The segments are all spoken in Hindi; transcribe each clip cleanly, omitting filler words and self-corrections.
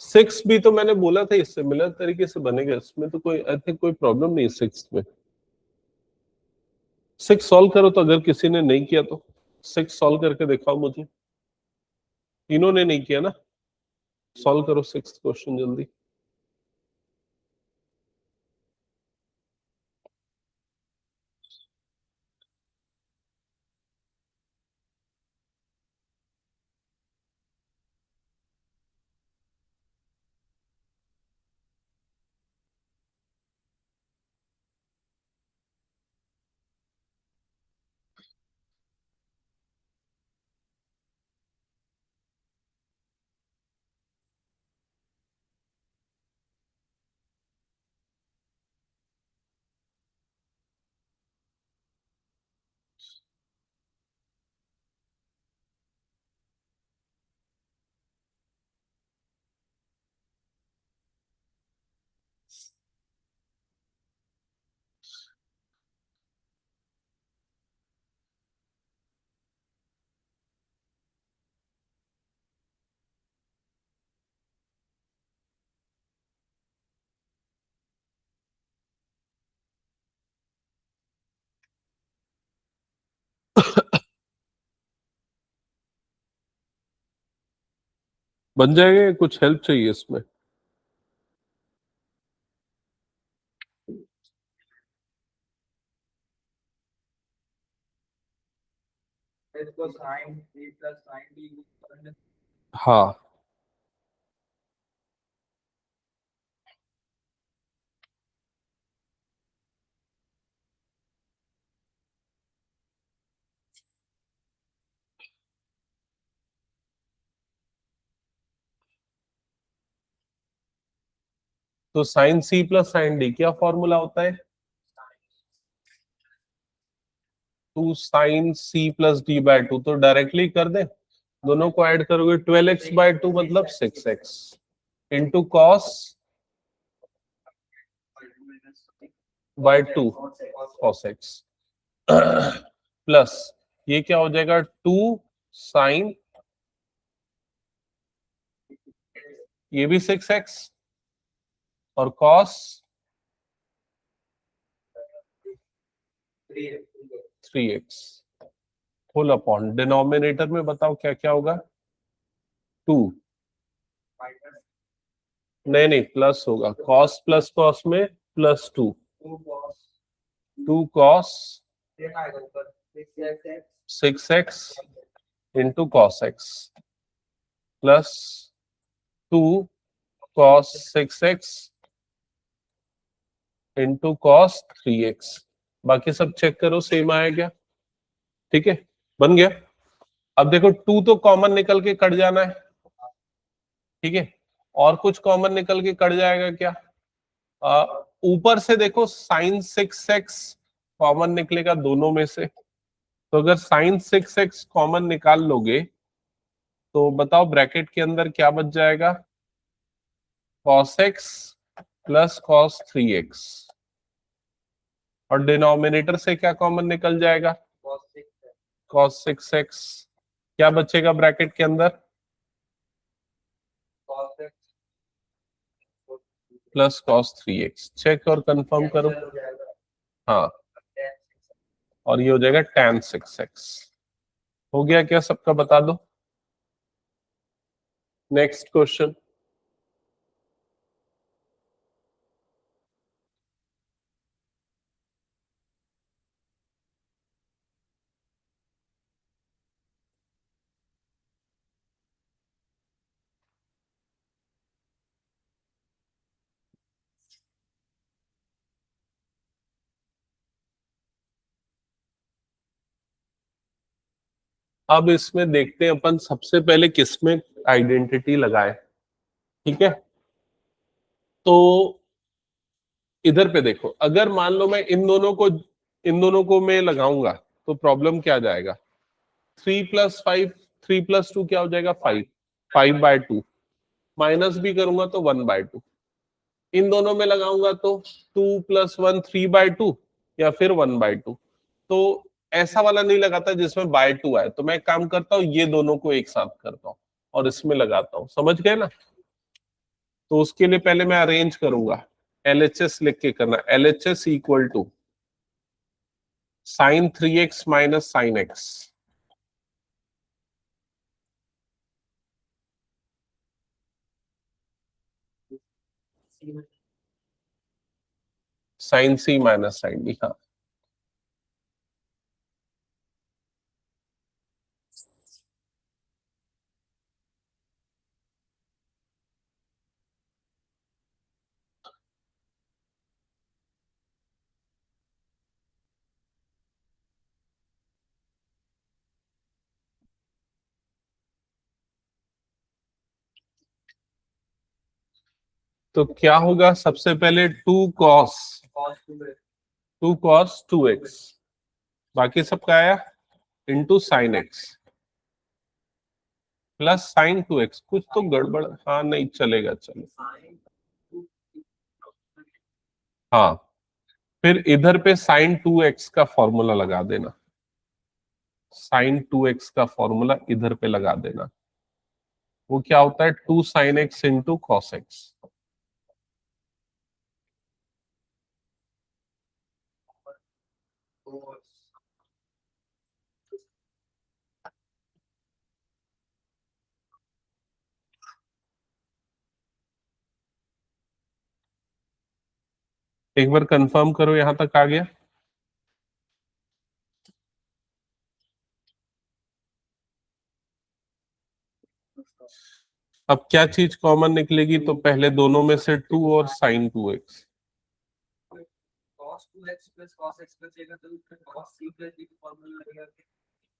6 भी तो मैंने बोला था इससे सिमिलर तरीके से बनेगा, इसमें तो कोई आई थिंक कोई प्रॉब्लम नहीं है 6 में। 6 सॉल्व करो तो, अगर किसी ने नहीं किया तो 6 सॉल्व करके दिखाओ मुझे। इन्होंने नहीं किया ना, सॉल्व करो 6 क्वेश्चन जल्दी। बन जाएगा, कुछ हेल्प चाहिए इसमें? हाँ, तो sine C plus sine D क्या फॉर्मूला होता है? 2 sin c + d/2, तो डायरेक्टली कर दे, दोनों को ऐड करोगे 12x/2 मतलब 6x into cos/2 cos x plus ये क्या हो जाएगा 2 sin, ये भी 6x और cos 3x whole upon denominator में बताओ क्या क्या होगा? 2, नहीं प्लस होगा, cos प्लस cos में +2, 2 cos 6x into cos x plus 2 cos 6x into cos 3x। बाकी सब चेक करो सेम आया क्या? ठीक है, बन गया। अब देखो 2 तो कॉमन निकल के कट जाना है, ठीक है, और कुछ कॉमन निकल के कट जाएगा क्या? ऊपर से देखो sin 6x कॉमन निकलेगा दोनों में से, तो अगर sin 6x कॉमन निकाल लोगे तो बताओ ब्रैकेट के अंदर क्या बच जाएगा? cos x plus cos 3x, और डिनोमिनेटर से क्या कॉमन निकल जाएगा? cos 6x। क्या बचेगा ब्रैकेट के अंदर? Plus cos 3x। चेक और कंफर्म करो। हाँ, और ये हो जाएगा tan 6x। हो गया क्या सबका? बता दो। Next question. अब इसमें देखते हैं अपन सबसे पहले किसमें आइडेंटिटी लगाए, ठीक है। तो इधर पे देखो, अगर मान लो मैं इन दोनों को मैं लगाऊंगा तो प्रॉब्लम क्या जाएगा? 3 + 5, 3 + 2 क्या हो जाएगा? 5, 5/2, माइनस भी करूंगा तो 1/2। इन दोनों में लगाऊंगा तो 2 + 1 3/2 या फिर 1/2। तो ऐसा वाला नहीं लगाता जिसमें बाय 2 आए, तो मैं एक काम करता हूँ, ये दोनों को एक साथ करता हूँ और इसमें लगाता हूँ। समझ गए ना? तो उसके लिए पहले मैं अरेंज करूंगा, LHS लिख के करना, LHS equal to sine 3x minus sine x, sine C minus sine D। हाँ, तो क्या होगा, सबसे पहले 2 cos 2x, बाकी सब क्या आया, into sine x plus sign 2x, कुछ तो गड़बड़, हाँ नहीं चलेगा, चलो हाँ, फिर इधर पे साइन 2x का फॉर्मूला लगा देना, साइन 2x का फॉर्मूला इधर पे लगा देना, वो क्या होता है 2 sine x into cos x. एक बार कंफर्म करो, यहां तक आ गया। अब क्या चीज कॉमन निकलेगी, तो पहले दोनों में से 2 और साइन 2x।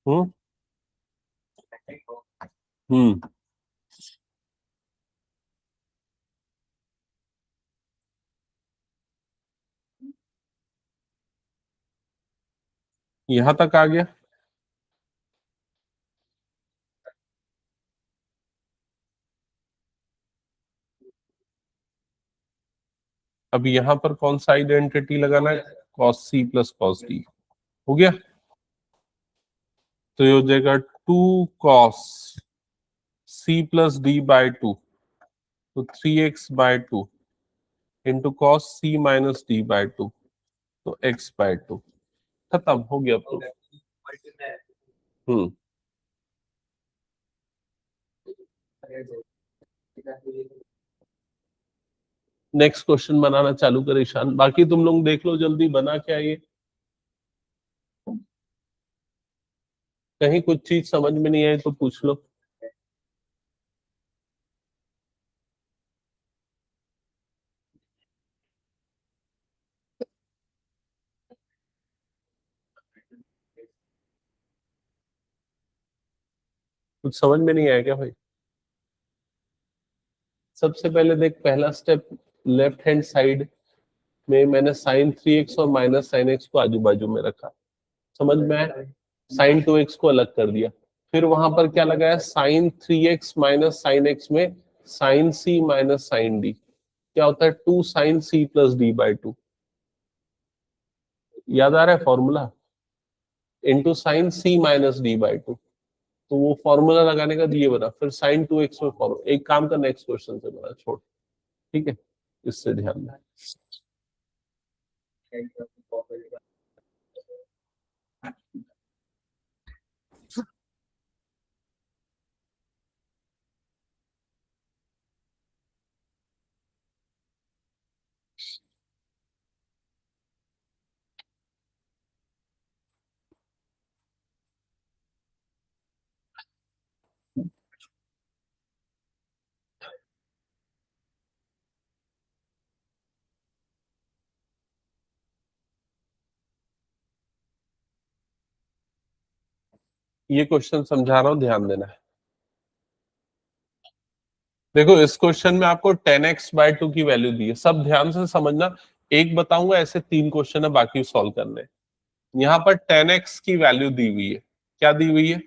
हम्म हम्म यहां तक आ गया। अब यहां पर कौन सा आइडेंटिटी लगाना है, cos C plus cos D, हो गया। तो ये हो जाएगा 2 cos C प्लस D/2, तो 3x/2 into cos C minus D/2, तो x/2, खत्म हो गया प्रूफ। हम्म नेक्स्ट क्वेश्चन बनाना चालू कर ईशान, बाकी तुम लोग देख लो जल्दी बना क्या ये, कहीं कुछ चीज समझ में नहीं आई तो पूछ लो। कुछ समझ में नहीं आया क्या भाई? सबसे पहले देख, पहला स्टेप, लेफ्ट हैंड साइड में मैंने साइन 3x और माइनस साइन एक्स को आजू बाजू में रखा, समझ में आया, साइन 2x को अलग कर दिया, फिर वहां पर क्या लगाया, sine 3x minus sine x में sine C minus sine D, क्या होता है 2 साइन C प्लस D/2, याद आ रहा है formula, into sine C minus D/2, तो वो फॉर्मूला लगाने का दिए बना, फिर साइन 2x में फॉर्मूला, एक काम का नेक्स्ट क्वेश्चन से बना छोड़, ठीक है, इससे ध्यान दें। ये क्वेश्चन समझा रहा हूं, ध्यान देना है। देखो इस क्वेश्चन में आपको 10x/2 की वैल्यू दी है, सब ध्यान से समझना, एक बताऊंगा, ऐसे 3 क्वेश्चन है बाकी सॉल्व करने। यहाँ पर 10x की वैल्यू दी हुई है, क्या दी हुई है,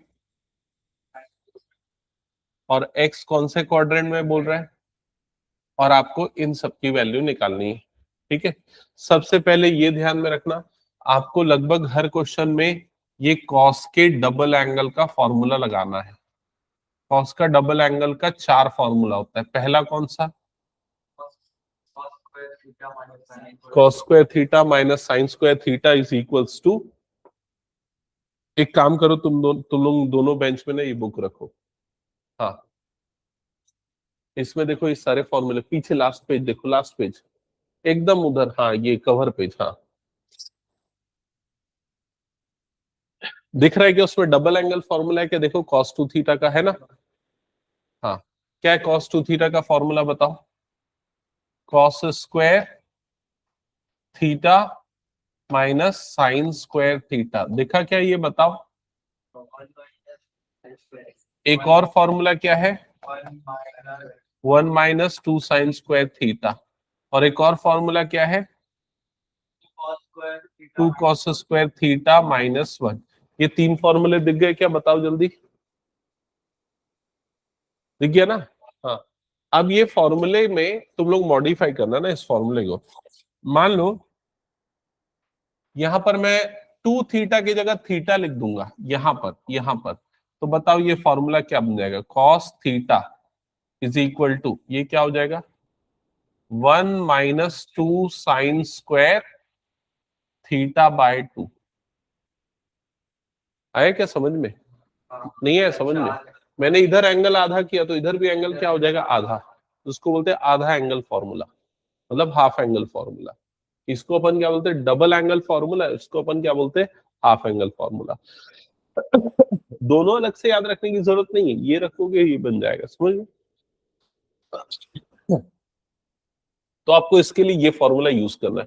और x कौन से क्वाड्रेंट में बोल रहा है, और आपको इन सब की वैल्यू निकालनी है, ठीक है। सबसे पहले ये ध्यान में रखना, आपको लगभग हर क्वेश्चन में ये कॉस के डबल एंगल का फॉर्मूला लगाना है। कॉस का डबल एंगल का 4 फॉर्मूला होता है, पहला कौन सा, cos square theta minus sine square theta is equals to, एक काम करो तुम लोग दोनों बेंच में ना ये बुक रखो। हाँ, इसमें देखो इस सारे फॉर्मूले, पीछे लास्ट पेज देखो, लास्ट पेज एकदम उधर, हाँ ये कवर पेज, हाँ दिख रहा है कि उसमें डबल एंगल फॉर्मूला है क्या? देखो कॉस टू थीटा का है ना। हाँ, क्या है कॉस टू थीटा का फॉर्मूला बताओ? Cos square theta minus sine square theta, देखा क्या ये बताओ? एक और फॉर्मूला क्या है? 1 - 2 sin² थीटा। और एक और फॉर्मूला क्या है? 2 cos² थीटा -1। ये तीन फॉर्मूले दिख गए क्या? बताओ जल्दी, दिख गया ना? हाँ, अब ये फॉर्मूले में तुम लोग मॉडिफाई करना ना इस फॉर्मूले को। मान लो यहां पर मैं 2 थीटा की जगह थीटा लिख दूंगा, यहां पर तो बताओ ये फॉर्मूला क्या बन जाएगा? Cos theta is equal to, ये क्या हो जाएगा? 1 - 2 sin² थीटा बाय 2। आया क्या समझ में? नहीं है समझ में? मैंने इधर एंगल आधा किया तो इधर भी एंगल क्या हो जाएगा? आधा। उसको बोलते हैं आधा एंगल फॉर्मूला, मतलब हाफ एंगल फॉर्मूला। इसको अपन क्या बोलते हैं? Double angle formula. इसको अपन क्या बोलते हैं? Half angle formula. दोनों अलग से याद रखने की जरूरत नहीं है, ये रखोगे ये बन जाएगा, समझ गए? तो आपको इसके लिए ये फॉर्मूला यूज करना है।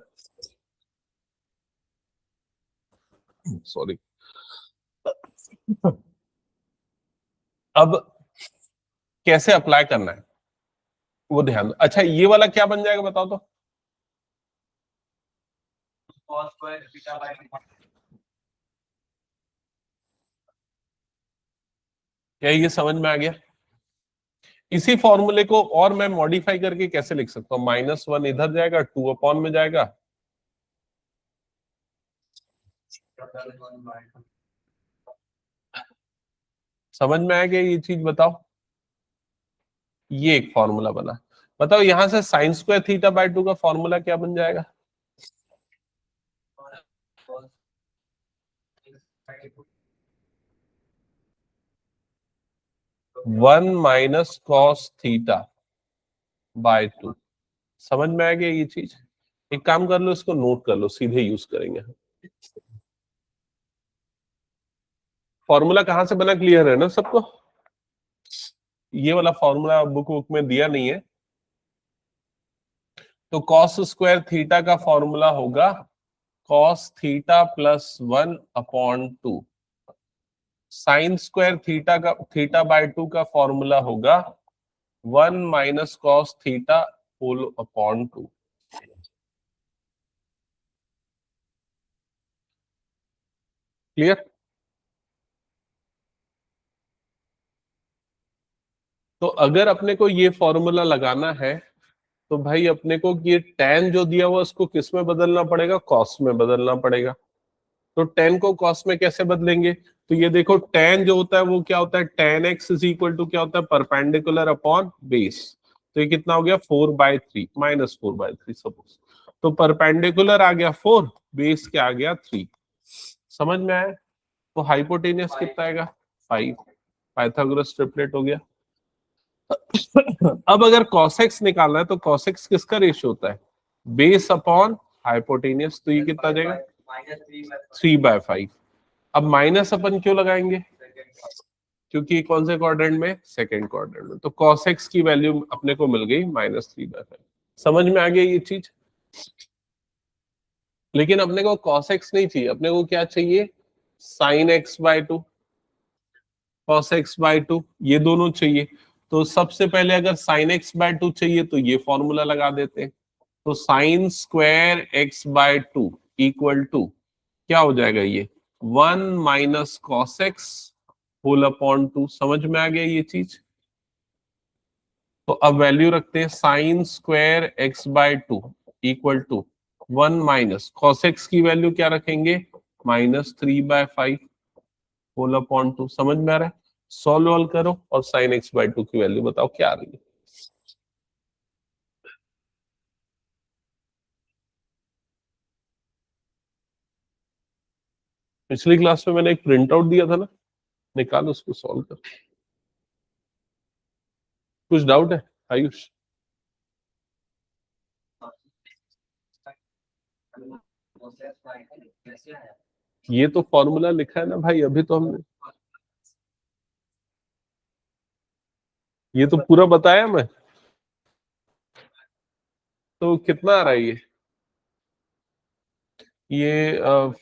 सॉरी। अब कैसे अप्लाई करना है वो ध्यान दो। अच्छा ये वाला क्या बन जाएगा बताओ तो? क्या ये समझ में आ गया? इसी फॉर्मूले को और मैं मॉडिफाई करके कैसे लिख सकता हूँ? -1 इधर जाएगा, 2 में जाएगा। समझ में आ गया ये चीज? बताओ, ये एक फॉर्मूला बना। बताओ यहां से sin² थीटा बाय 2 का फॉर्मूला क्या बन जाएगा? 1 - cos थीटा बाय 2। समझ में आ गया ये चीज? एक काम कर लो, इसको नोट कर लो, सीधे यूज करेंगे। फॉर्मूला कहां से बना, क्लियर है ना सबको? ये वाला फॉर्मूला बुक में दिया नहीं है। तो cos स्क्वायर थीटा का फॉर्मूला होगा cos थीटा +1/2। sin² थीटा का, थीटा बाय 2 का फॉर्मूला होगा 1 - cos theta whole upon 2। Clear? तो अगर अपने को ये फॉर्मूला लगाना है तो भाई अपने को ये tan जो दिया हुआ उसको किस में बदलना पड़ेगा? cos में बदलना पड़ेगा। तो tan को cos में कैसे बदलेंगे? तो ये देखो tan जो होता है वो क्या होता है? tan x is equal to क्या होता है? Perpendicular upon base. तो ये कितना हो गया? 4/3 -4/3 सपोज। तो परपेंडिकुलर आ गया 4, बेस क्या आ गया? 3। समझ में आया? तो हाइपोटेनियस कितना आएगा? 5। पाइथागोरस ट्रिपलेट हो गया। अब अगर cos x निकालना है तो cos x किसका रेशियो होता है? Base upon hypotenuse. तो ये कितना देगा? 3/5। अब माइनस अपन क्यों लगाएंगे? क्योंकि कौन से क्वाड्रेंट में? सेकंड क्वाड्रेंट में। तो cos x की वैल्यू अपने को मिल गई -3/5। समझ में आ गया ये चीज? लेकिन अपने को cos x नहीं चाहिए, अपने को क्या चाहिए? sin x/2, cos x/2, ये दोनों चाहिए। तो सबसे पहले अगर sin x/2 चाहिए तो ये फॉर्मूला लगा देते हैं। तो sin² x/2 इक्वल टू क्या हो जाएगा? ये 1 - cos x होल अपॉन 2। समझ में आ गया ये चीज? तो अब वैल्यू रखते हैं sin² x/2 equal to 1 - cos x की वैल्यू क्या रखेंगे? -3/5 होल अपॉन 2। समझ में आ रहा है? सॉल्व करो और sin x/2 की वैल्यू बताओ क्या आ रही है। 1 - 2 - sin x/2 = 1 - 2 - sin x/2 = 3/5 whole upon 2। समझ में आ रहा है? सॉल्व करो और sin x/2 की वैल्यू बताओ क्या आ रही है। 1 - 2 - sin x/2 = 1 - 2 - sin x/2 = 3/5 whole upon 2। समझ में आ रहा है? पिछली क्लास में मैंने एक प्रिंट आउट दिया था ना, निकाल उसको सॉल्व कर। कुछ डाउट है आयुष? ये तो फॉर्मूला लिखा है ना भाई, अभी तो हमने ये तो पूरा बताया मैं। तो कितना आ रहा है ये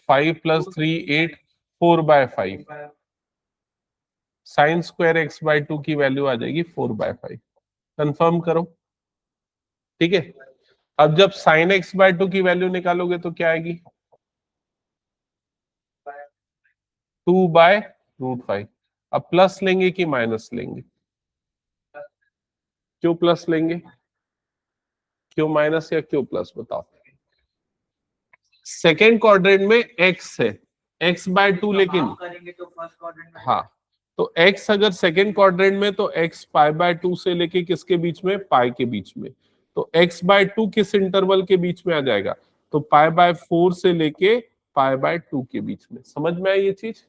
5+3 8 4/5 साइन स्क्वायर x/2 की वैल्यू आ जाएगी 4/5। कंफर्म करो। ठीक है, अब जब साइन x/2 की वैल्यू निकालोगे तो क्या आएगी? 2/√5। अब प्लस लेंगे कि माइनस लेंगे? क्यों प्लस लेंगे, क्यों माइनस या क्यों प्लस, बताओ। सेकेंड क्वाड्रेंट में x है, x/2, लेकिन तो फर्स्ट क्वाड्रेंट में हाँ, तो x अगर सेकेंड क्वाड्रेंट में तो x π/2 से लेके किसके बीच में? पाई के बीच में। तो x/2 किस इंटरवल के बीच में आ जाएगा? तो π/4 से लेके π/2 के बीच में। समझ में आई ये चीज?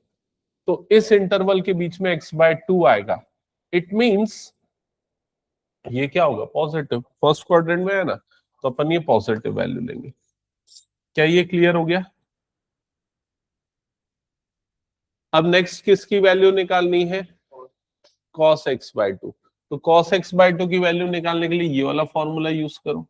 तो इस इंटरवल के बीच में x/2 आएगा। इट मींस ये क्या होगा? पॉजिटिव। फर्स्ट क्वाड्रेंट में है ना, तो अपन ये पॉजिटिव वैल्यू लेंगे। क्या ये क्लियर हो गया? अब नेक्स्ट किसकी वैल्यू निकालनी है? cos x/2। तो cos x/2 की वैल्यू निकालने के लिए ये वाला फॉर्मूला यूज करो।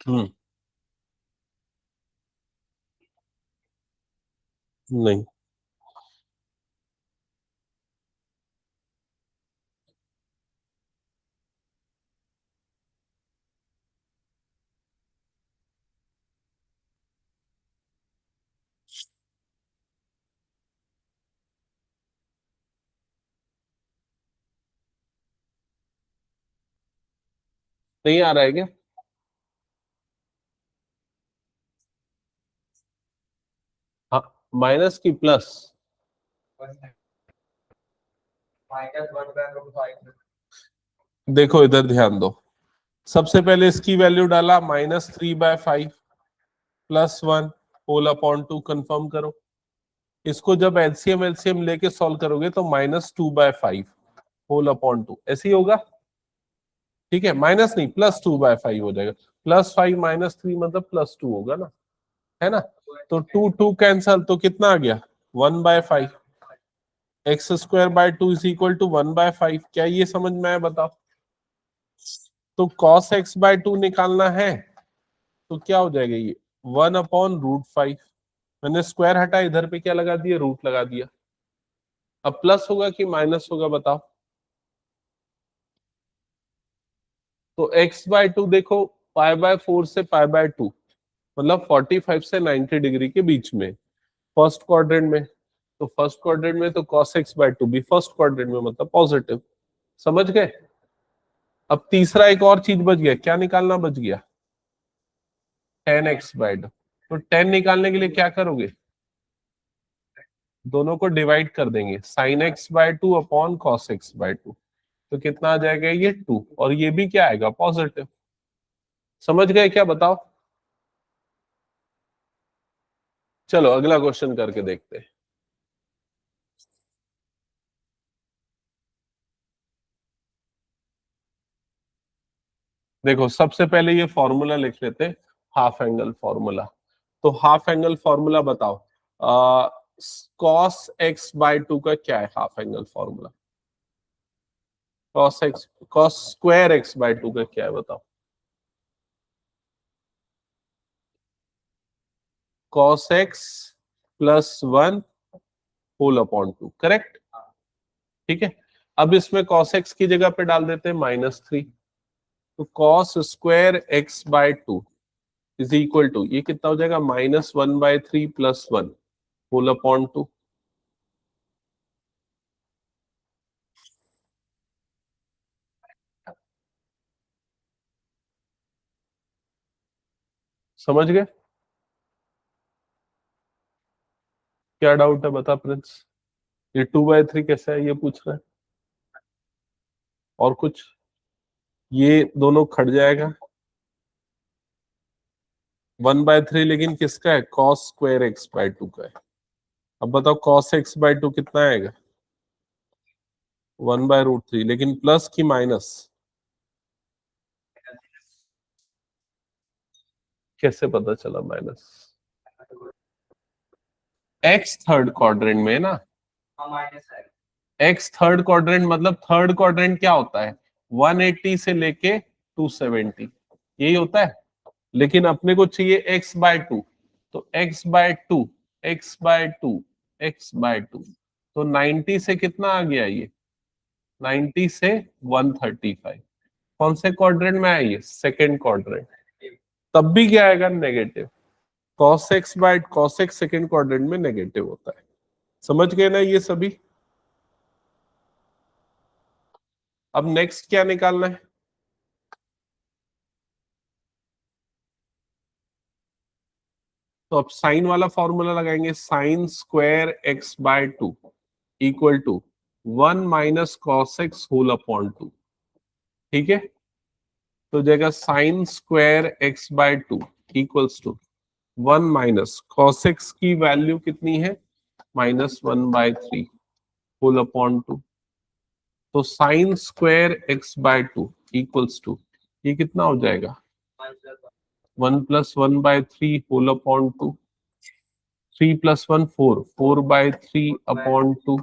हम्म। नहीं, नहीं आ रहा है क्या? हाँ, माइनस की प्लस? देखो इधर ध्यान दो। सबसे पहले इसकी वैल्यू डाला -3/5 +1 होल/2। कंफर्म करो। इसको जब एलसीएम एलसीएम लेके सॉल्व करोगे तो -2/5 होल/2 ऐसे ही होगा। ठीक है, माइनस नहीं, +2/5 हो जाएगा। +5 -3 मतलब +2 होगा ना, है ना? तो 2 2 कैंसल, तो कितना आ गया? 1/5। x² /2 = 1/5। क्या ये समझ में आया, बताओ? तो cos x/2 निकालना है तो क्या हो जाएगा ये? 1/√5। मैंने स्क्वायर हटा, इधर पे क्या लगा दिया? रूट लगा दिया। अब प्लस होगा कि माइनस होगा, बताओ? तो x/2 देखो, π/4 से π/2 मतलब 45 से 90 डिग्री के बीच में फर्स्ट क्वाड्रेंट में। तो फर्स्ट क्वाड्रेंट में तो cos x/2 भी फर्स्ट क्वाड्रेंट में, मतलब पॉजिटिव। समझ गए? अब तीसरा एक और चीज बच गया। क्या निकालना बच गया? tan x/2। तो tan निकालने के लिए क्या करोगे? दोनों को डिवाइड कर देंगे, sin x/2 upon cos x/2। तो कितना आ जाएगा? ये 2। और ये भी क्या आएगा? पॉजिटिव। समझ गए क्या, बताओ? चलो अगला क्वेश्चन करके देखते हैं। देखो सबसे पहले ये फॉर्मूला लिख लेते हैं, हाफ एंगल फॉर्मूला। तो हाफ एंगल फॉर्मूला बताओ। cos x/2 का क्या है half angle formula? Cos square x by two का क्या है बताओ? Cos x plus one whole upon two, correct? ठीक है, अब इसमें कॉस एक्स की जगह पे डाल देते हैं -3, तो cos square x by two is equal to, ये कितना हो जाएगा? -1/3 plus one whole upon two. समझ गए? क्या डाउट है बता प्रिंस? ये 2/3 कैसा है ये पूछ रहा है, और कुछ? ये दोनों खट जाएगा, 1/3 लेकिन किसका है? Cos square x by two का है। अब बताओ कॉस एक्स बाय टू कितना आएगा? 1/√3, लेकिन प्लस की माइनस? कैसे पता चला माइनस? एक्स थर्ड क्वाड्रेंट में है ना, एक्स थर्ड क्वाड्रेंट मतलब थर्ड क्वाड्रेंट क्या होता है? 180 से लेके 270, यही होता है। लेकिन अपने को चाहिए एक्स बाय टू, तो x by to, x by to, x by to, तो 90 से कितना आ गया ये? 90 से 135। कौन से क्वाड्रेंट में है ये? Second quadrant. तब भी क्या आएगा? Negative. Cos x second quadrant में नेगेटिव होता है। समझ गए ना ये सभी? अब नेक्स्ट क्या निकालना है? तो अब साइन वाला फॉर्मूला लगाएंगे, sine square x by two equal to 1 - cos x whole upon two. ठीक है, तो जाएगा sine square x by two equals to 1 - cos x की वैल्यू कितनी है? -1/3 होल अपॉन टू। तो sine square x by two equals to, ये कितना हो जाएगा? 1 + 1/3 whole upon two. 3 + 1 4, 4/3 upon two.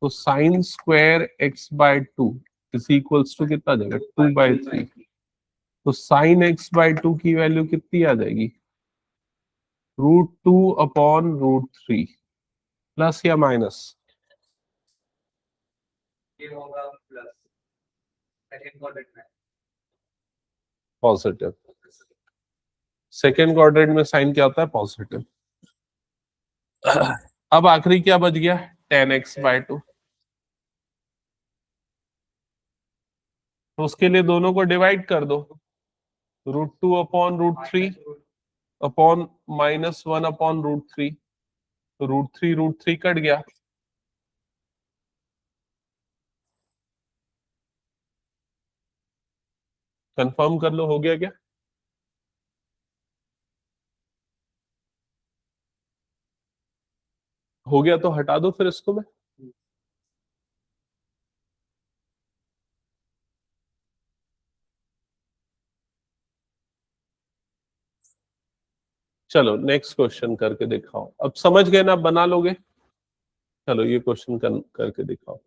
तो sine square x by two is equals to कितना आ जाएगा? 2/3। तो साइन एक्स बाय टू की वैल्यू कितनी आ जाएगी? √2/√3, प्लस या माइनस? पॉजिटिव। सेकेंड क्वाड्रेंट में साइन क्या होता है? पॉजिटिव। अब आखिरी क्या बच गया? tan x/2। तो उसके लिए दोनों को डिवाइड कर दो, √2/√3 अपॉन -1/√3। तो √3 कट गया। कंफर्म कर लो, हो गया क्या? हो गया तो हटा दो फिर इसको मैं। चलो नेक्स्ट क्वेश्चन करके दिखाओ। अब समझ गए ना, बना लोगे? चलो ये क्वेश्चन करके दिखाओ।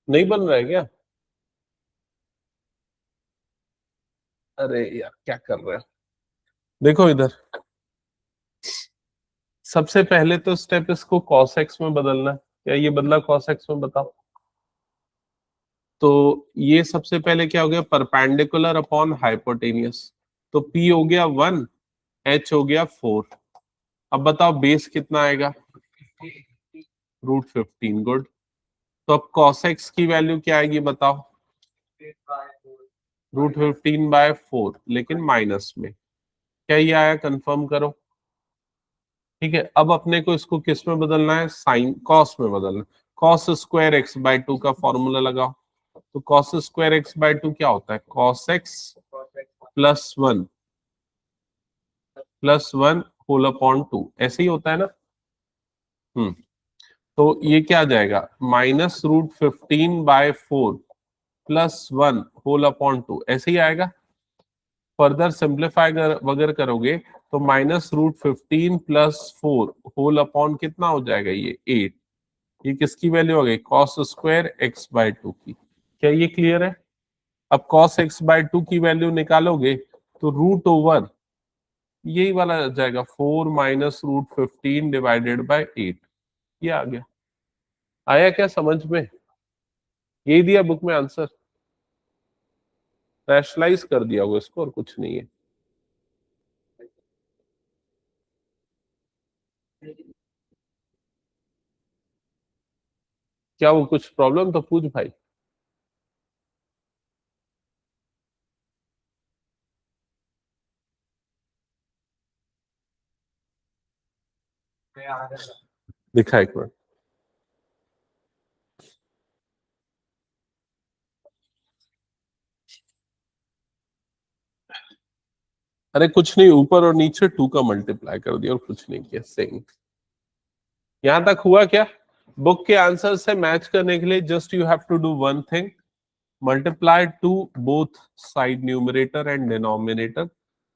नहीं बन रहा है क्या? अरे यार क्या कर रहे हो? देखो इधर, सबसे पहले तो स्टेप इसको cos x में बदलना है। क्या ये बदला cos x में? बताओ। तो ये सबसे पहले क्या हो गया, परपेंडिकुलर अपॉन हाइपोटेनियस। तो p हो गया 1, h हो गया 4। अब बताओ बेस कितना आएगा? √15। गुड। तो अब cos x की वैल्यू क्या आएगी बताओ? √15/4, लेकिन माइनस में। क्या ये आया? कंफर्म करो। ठीक है, अब अपने को इसको किस में बदलना है? साइन कॉस में बदलना है। cos² x/2 का फॉर्मूला लगाओ। तो cos² x/2 क्या होता है? cos x +1 होल अपॉन 2, ऐसे ही होता है ना? हम्म। तो ये क्या आ जाएगा? -√15/4 +1 होल अपॉन 2, ऐसे ही आएगा। फर्दर सिंप्लीफाई वगैरह करोगे तो -√15 + 4 होल अपॉन कितना हो जाएगा? ये 8। ये किसकी वैल्यू हो गई? cos²x/2 की। क्या ये क्लियर है? अब cos x/2 की वैल्यू निकालोगे तो √ओवर यही वाला आ जाएगा, 4 - √15/8। ये आ गया। आया क्या समझ में? यही दिया बुक में आंसर। रैशनलाइज कर दिया होगा इसको, और कुछ नहीं है। क्या वो कुछ प्रॉब्लम तो पूछ भाई। दिखा एक मिनट। अरे कुछ नहीं, ऊपर और नीचे 2 का मल्टीप्लाई कर दिया और कुछ नहीं किया। सेम। यहां तक हुआ क्या? बुक के आंसर से मैच करने के लिए just you have to do one thing, multiply to both side, numerator and denominator.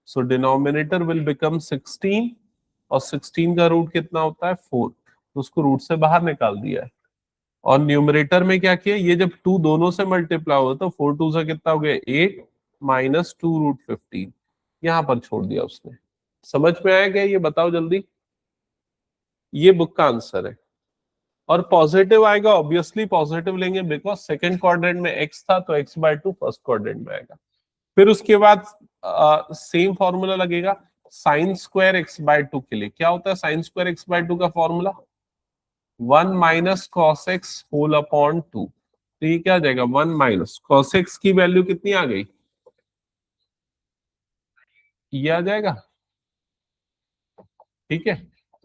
So denominator will become 16, और 16 का रूट कितना होता है? 4। तो उसको रूट से बाहर निकाल दिया है। और न्यूमरेटर में क्या किया, ये जब 2 दोनों से मल्टीप्लाई हुआ तो 4 2 से कितना हो गया? 8 -2 √15। यहां पर छोड़ दिया उसने। समझ में आया क्या? ये बताओ जल्दी। ये बुक का आंसर है। और पॉजिटिव आएगा, ऑब्वियसली पॉजिटिव लेंगे, बिकॉज सेकंड क्वाड्रेंट में x था, तो x/2 फर्स्ट क्वाड्रेंट में आएगा। फिर उसके बाद सेम फॉर्मूला लगेगा sin² x/2 के लिए। क्या होता है sin² x/2 का formula? 1 - cos x whole upon 2। तो ये क्या आ जाएगा? 1 - cos x की वैल्यू कितनी आ गई? ये आ जाएगा। ठीक है,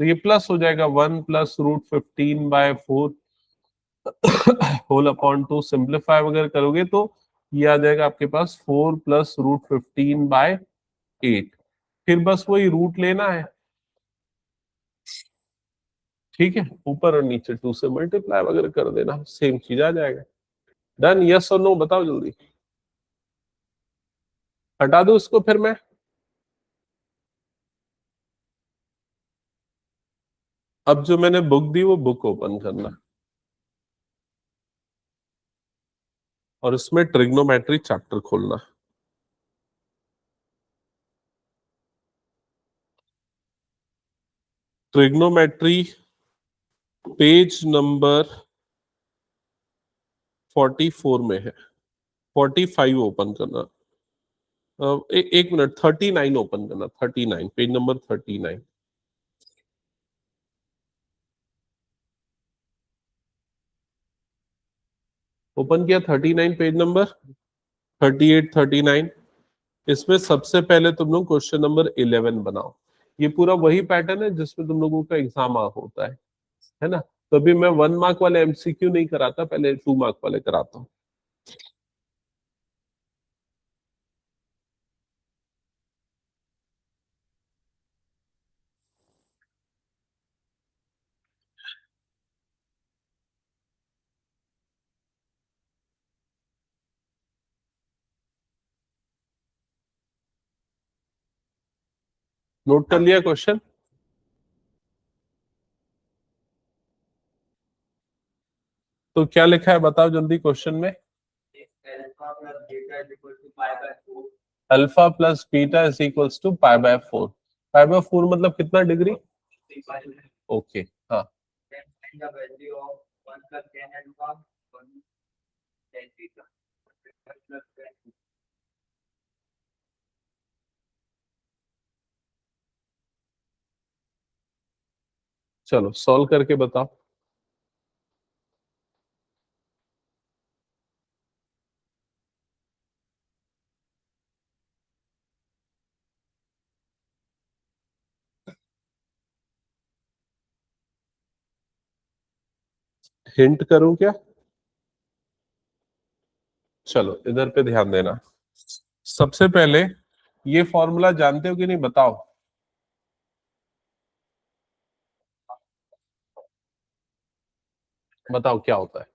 तो ये प्लस हो जाएगा, 1 + √15/4 होल अपॉन 2। सिंप्लीफाई वगैरह करोगे तो ये आ जाएगा आपके पास 4 + √15/8। फिर बस वही रूट लेना है। ठीक है, ऊपर और नीचे 2 से मल्टीप्लाई वगैरह कर देना, सेम चीज आ जाएगा। डन? यस और नो बताओ जल्दी। हटा दो इसको फिर मैं। अब जो मैंने बुक दी वो बुक ओपन करना, और इसमें ट्रिग्नोमेट्री चैप्टर खोलना। ट्रिग्नोमेट्री पेज नंबर 44 में है। 45 ओपन करना। एक मिनट, 39 ओपन करना। 39, पेज नंबर 39। ओपन किया 39 पेज नंबर, 38, 39। इसमें सबसे पहले तुम लोग क्वेश्चन नंबर 11 बनाओ। ये पूरा वही पैटर्न है जिसमें तुम लोगों का एग्जाम होता है ना? तो अभी मैं 1 मार्क वाले एमसीक्यू नहीं कराता, पहले 2 मार्क वाले कराता हूँ। नोट कर लिया? क्वेश्चन। तो क्या लिखा है बताओ जल्दी क्वेश्चन में। Alpha plus beta is equals to pi by 4। Pi by 4 मतलब कितना डिग्री? ओके। हाँ, चलो सॉल्व करके बताओ। हिंट करूं क्या? चलो इधर पे ध्यान देना। सबसे पहले ये फॉर्मूला जानते हो कि नहीं बताओ। बताओ क्या होता है।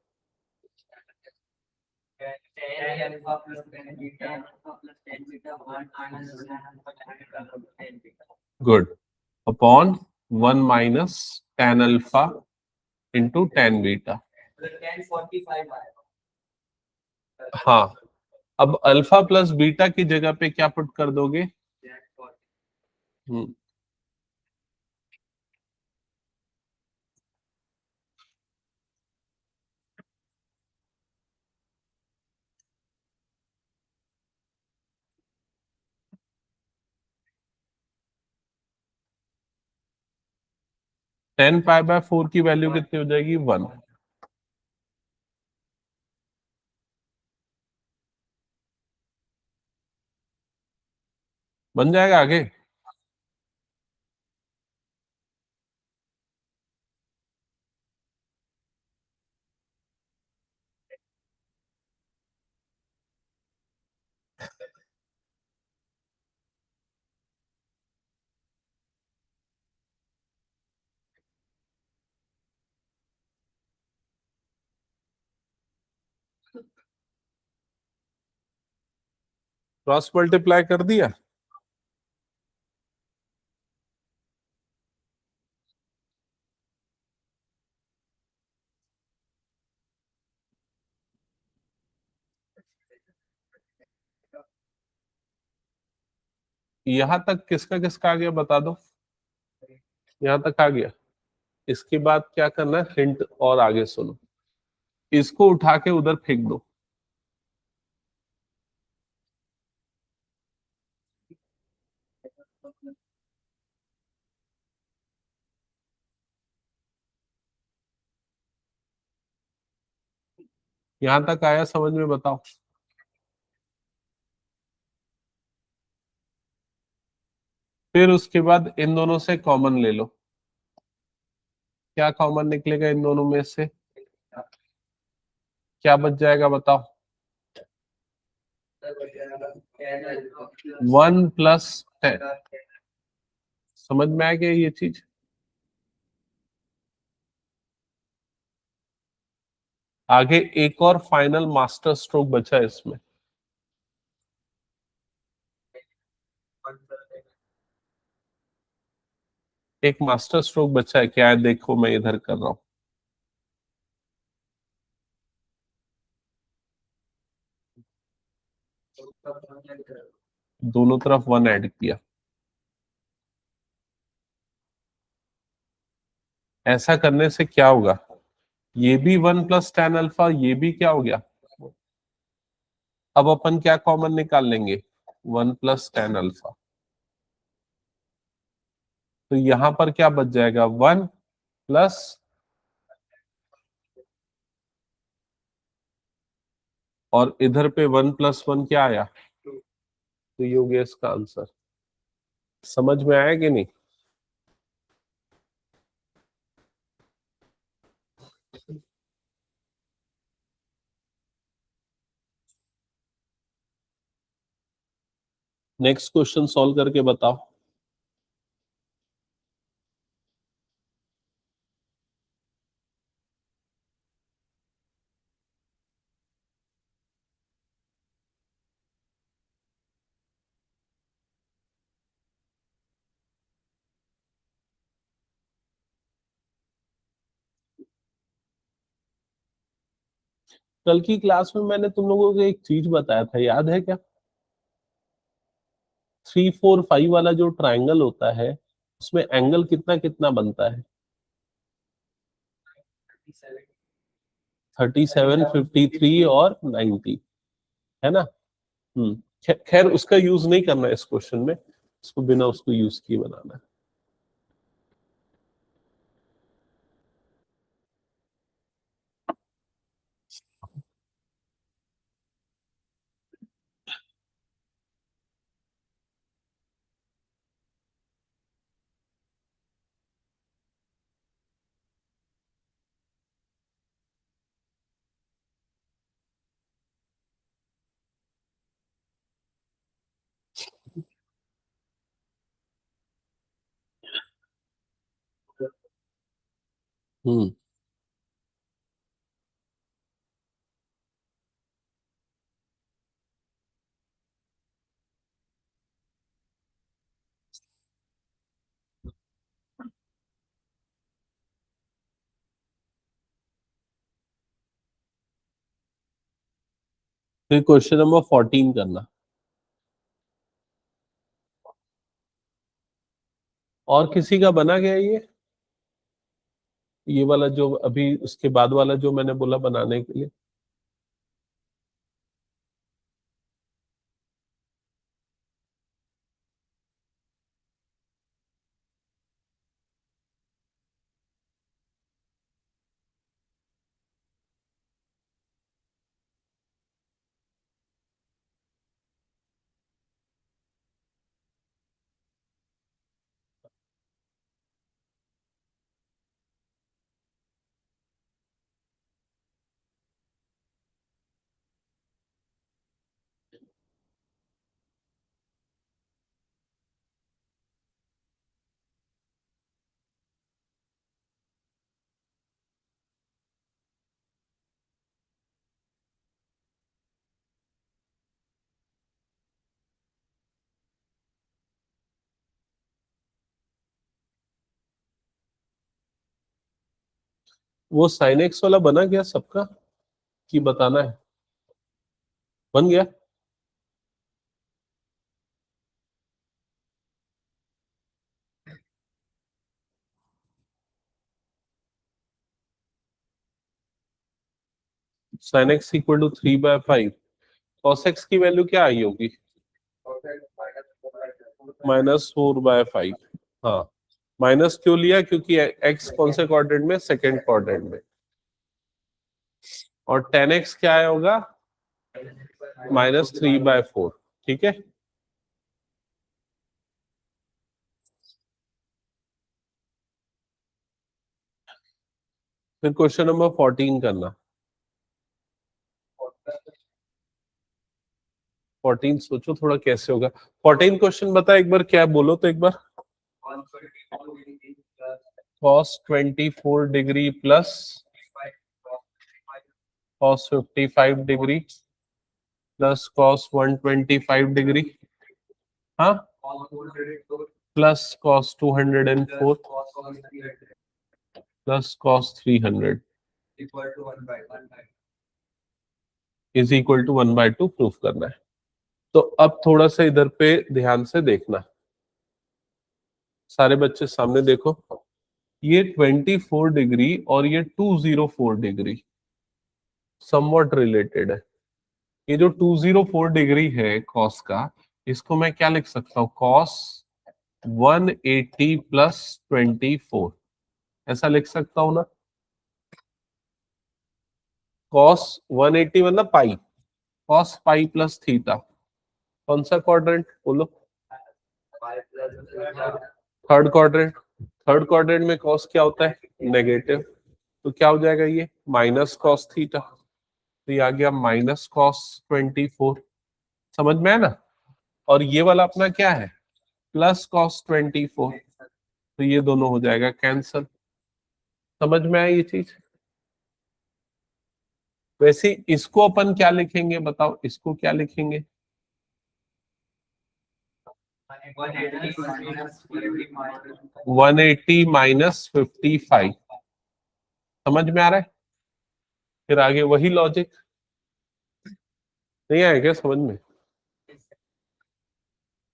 Good. Upon 1 - tan alpha into tan beta. हाँ, अब अल्फा प्लस बीटा की जगह पे क्या पुट कर दोगे? 10 पाई बाय 4 की वैल्यू कितनी हो जाएगी? 1। बन जाएगा आगे। क्रॉस मल्टीप्लाई कर दिया। यहां तक किसका किसका आ गया बता दो। यहां तक आ गया। इसके बाद क्या करना है, हिंट और आगे सुनो। इसको उठा के उधर फेंक दो। यहां तक आया समझ में? बताओ। फिर उसके बाद इन दोनों से कॉमन ले लो। क्या कॉमन निकलेगा इन दोनों में से? क्या बच जाएगा बताओ। 1 + 10। समझ में आ गया ये चीज? आगे एक और फाइनल मास्टर स्ट्रोक बचा है इसमें। एक मास्टर स्ट्रोक बचा है, क्या है देखो मैं इधर कर रहा हूं। दोनों तरफ 1 ऐड किया। ऐसा करने से क्या होगा? ये भी 1 + tan अल्फा, ये भी क्या हो गया? अब अपन क्या कॉमन निकाल लेंगे? 1 + tan अल्फा। तो यहां पर क्या बच जाएगा? 1 प्लस। और इधर पे 1 + 1 क्या आया? तो ये हो गया इसका आंसर। समझ में आया कि नहीं? नेक्स्ट क्वेश्चन सॉल्व करके बताओ। कल की क्लास में मैंने तुम लोगों को एक चीज बताया था, याद है क्या? 3 4 5 वाला जो ट्रायंगल होता है उसमें एंगल कितना कितना बनता है? 37, 53 और 90, है ना? खैर उसका यूज नहीं करना है इस क्वेश्चन में, इसको बिना उसको यूज किए बनाना है। हम्म फिर क्वेश्चन नंबर 14 करना। और किसी का बना गया ये वाला जो अभी उसके बाद वाला जो मैंने बोला बनाने के लिए? वो साइन एक्स वाला बना गया सबका कि बताना है? बन गया। Sine x equal to 3/5, cos x की वैल्यू क्या आई होगी? -4/5। हाँ, माइनस क्यों लिया? क्योंकि एक्स कौन से क्वाड्रेंट में? सेकंड क्वाड्रेंट में। और टेन एक्स क्या आया होगा? -3/4। ठीक है। फिर क्वेश्चन नंबर 14 करना। 14 सोचो थोड़ा कैसे होगा। 14 क्वेश्चन बता एक बार, क्या है बोलो तो एक बार। cos 24 degree plus cos 55 degree plus cos 125 degree, हाँ, plus cos 204 plus cos 300 is equal to 1/2 proof करना है। तो अब थोड़ा सा इधर पे ध्यान से देखना, सारे बच्चे सामने देखो। ये 24 डिग्री और ये 204 डिग्री समवॉट रिलेटेड है। ये जो 204 डिग्री है कॉस का, इसको मैं क्या लिख सकता हूँ? कॉस 180 प्लस 24, ऐसा लिख सकता हूँ ना? कॉस 180 मतलब पाई, कॉस पाई प्लस थीटा। कौन सा क्वाड्रेंट बोलो? Third quadrant. थर्ड क्वाड्रेंट में कॉस क्या होता है? नेगेटिव। तो क्या हो जाएगा ये? Minus cos theta. तो ये आ गया -cos 24। समझ में है ना? और ये वाला अपना क्या है? +cos 24। तो ये दोनों हो जाएगा कैंसल। समझ में आया ये चीज? वैसे इसको अपन क्या लिखेंगे बताओ, इसको क्या लिखेंगे? 180 -55। समझ में आ रहा है? फिर आगे वही लॉजिक, नहीं आया क्या समझ में?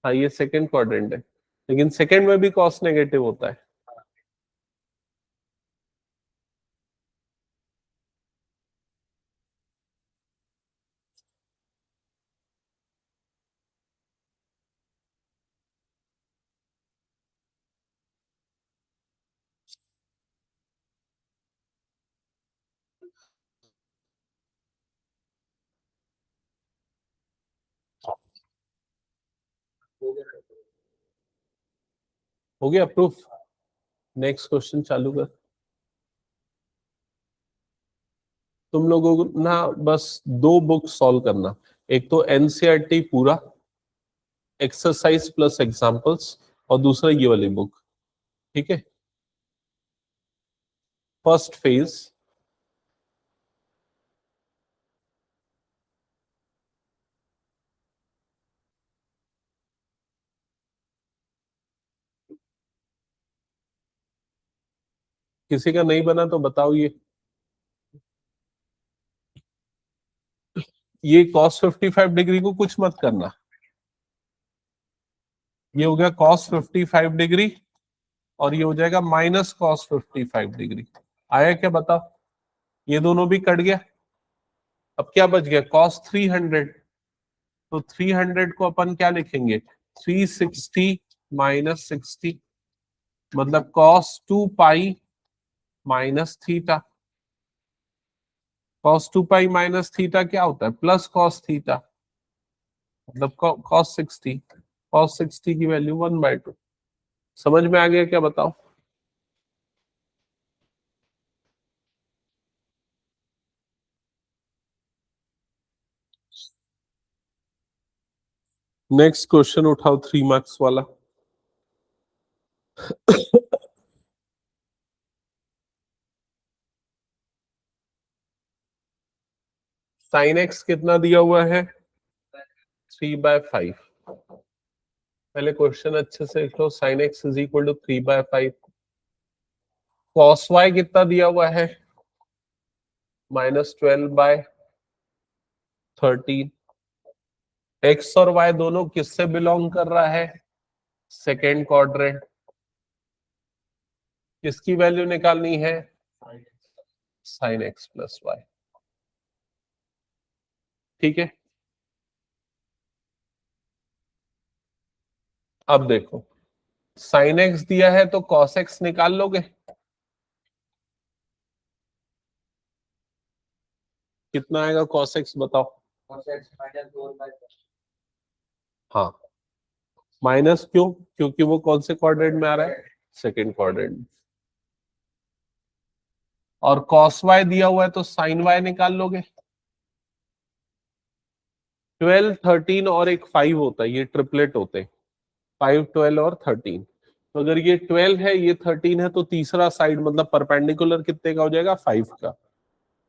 हाँ ये सेकंड क्वाड्रेंट है, लेकिन सेकंड में भी कॉस नेगेटिव होता है। हो गया प्रूफ? नेक्स्ट क्वेश्चन चालू कर। तुम लोगों को ना बस दो बुक सॉल्व करना, एक तो एनसीईआरटी पूरा एक्सरसाइज प्लस एग्जांपल्स, और दूसरा ये वाली बुक। ठीक है, फर्स्ट फेज। किसी का नहीं बना तो बताओ। ये cos 55 डिग्री को कुछ मत करना, ये हो गया cos 55 डिग्री, और ये हो जाएगा -cos 55 डिग्री। आया क्या बताओ? ये दोनों भी कट गया। अब क्या बच गया? cos 300। तो 300 को अपन क्या लिखेंगे? 360 - 60, मतलब cos 2 पाई - थीटा। cos 2 पाई - थीटा क्या होता है? प्लस cos थीटा, मतलब cos 60। cos 60 की वैल्यू 1/2। समझ में आ गया क्या बताओ? नेक्स्ट क्वेश्चन उठाओ, 3 मार्क्स वाला। साइन एक्स कितना दिया हुआ है? 3/5। पहले क्वेश्चन अच्छे से लिख लो। Sine x is equal to 3/5। Cos y कितना दिया हुआ है? -12/13। एक्स और वाई दोनों किससे बिलोंग कर रहा है? Second quadrant. किसकी वैल्यू निकालनी है? Sine x plus y. ठीक है, अब देखो, साइन एक्स दिया है तो कॉस एक्स निकाल लोगे। कितना आएगा कॉस एक्स बताओ? हाँ, माइनस क्यों? क्योंकि वो कौन से क्वाड्रेंट में आ रहा है? Second quadrant. और कॉस वाई दिया हुआ है तो साइन वाई निकाल लोगे। 12 13 और एक 5 होता है, ये ट्रिपलेट होते हैं। 5 12 और 13। तो अगर ये 12 है, ये 13 है, तो तीसरा साइड मतलब परपेंडिकुलर कितने का हो जाएगा? 5 का।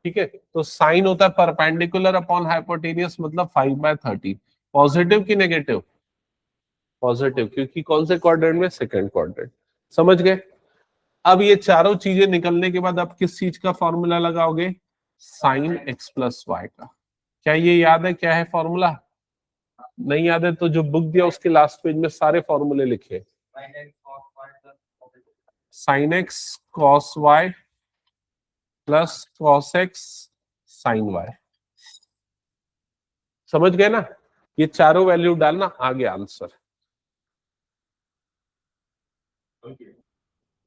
ठीक है, तो साइन होता है परपेंडिकुलर अपॉन हाइपोटेनियस, मतलब 5/13। पॉजिटिव की नेगेटिव? पॉजिटिव, क्योंकि कौन से क्वाड्रेंट में? Second quadrant. समझ गए? अब ये चारों चीजें निकलने के बाद आप किस चीज का फॉर्मूला लगाओगे? साइन एक्स प्लस वाई का। क्या ये याद है क्या है फॉर्मूला? नहीं याद है तो जो बुक दिया उसके लास्ट पेज में सारे फॉर्मूले लिखे। Sine x cos y plus cos x sine y. समझ गए ना? ये चारों वैल्यू डालना, आ गया आंसर।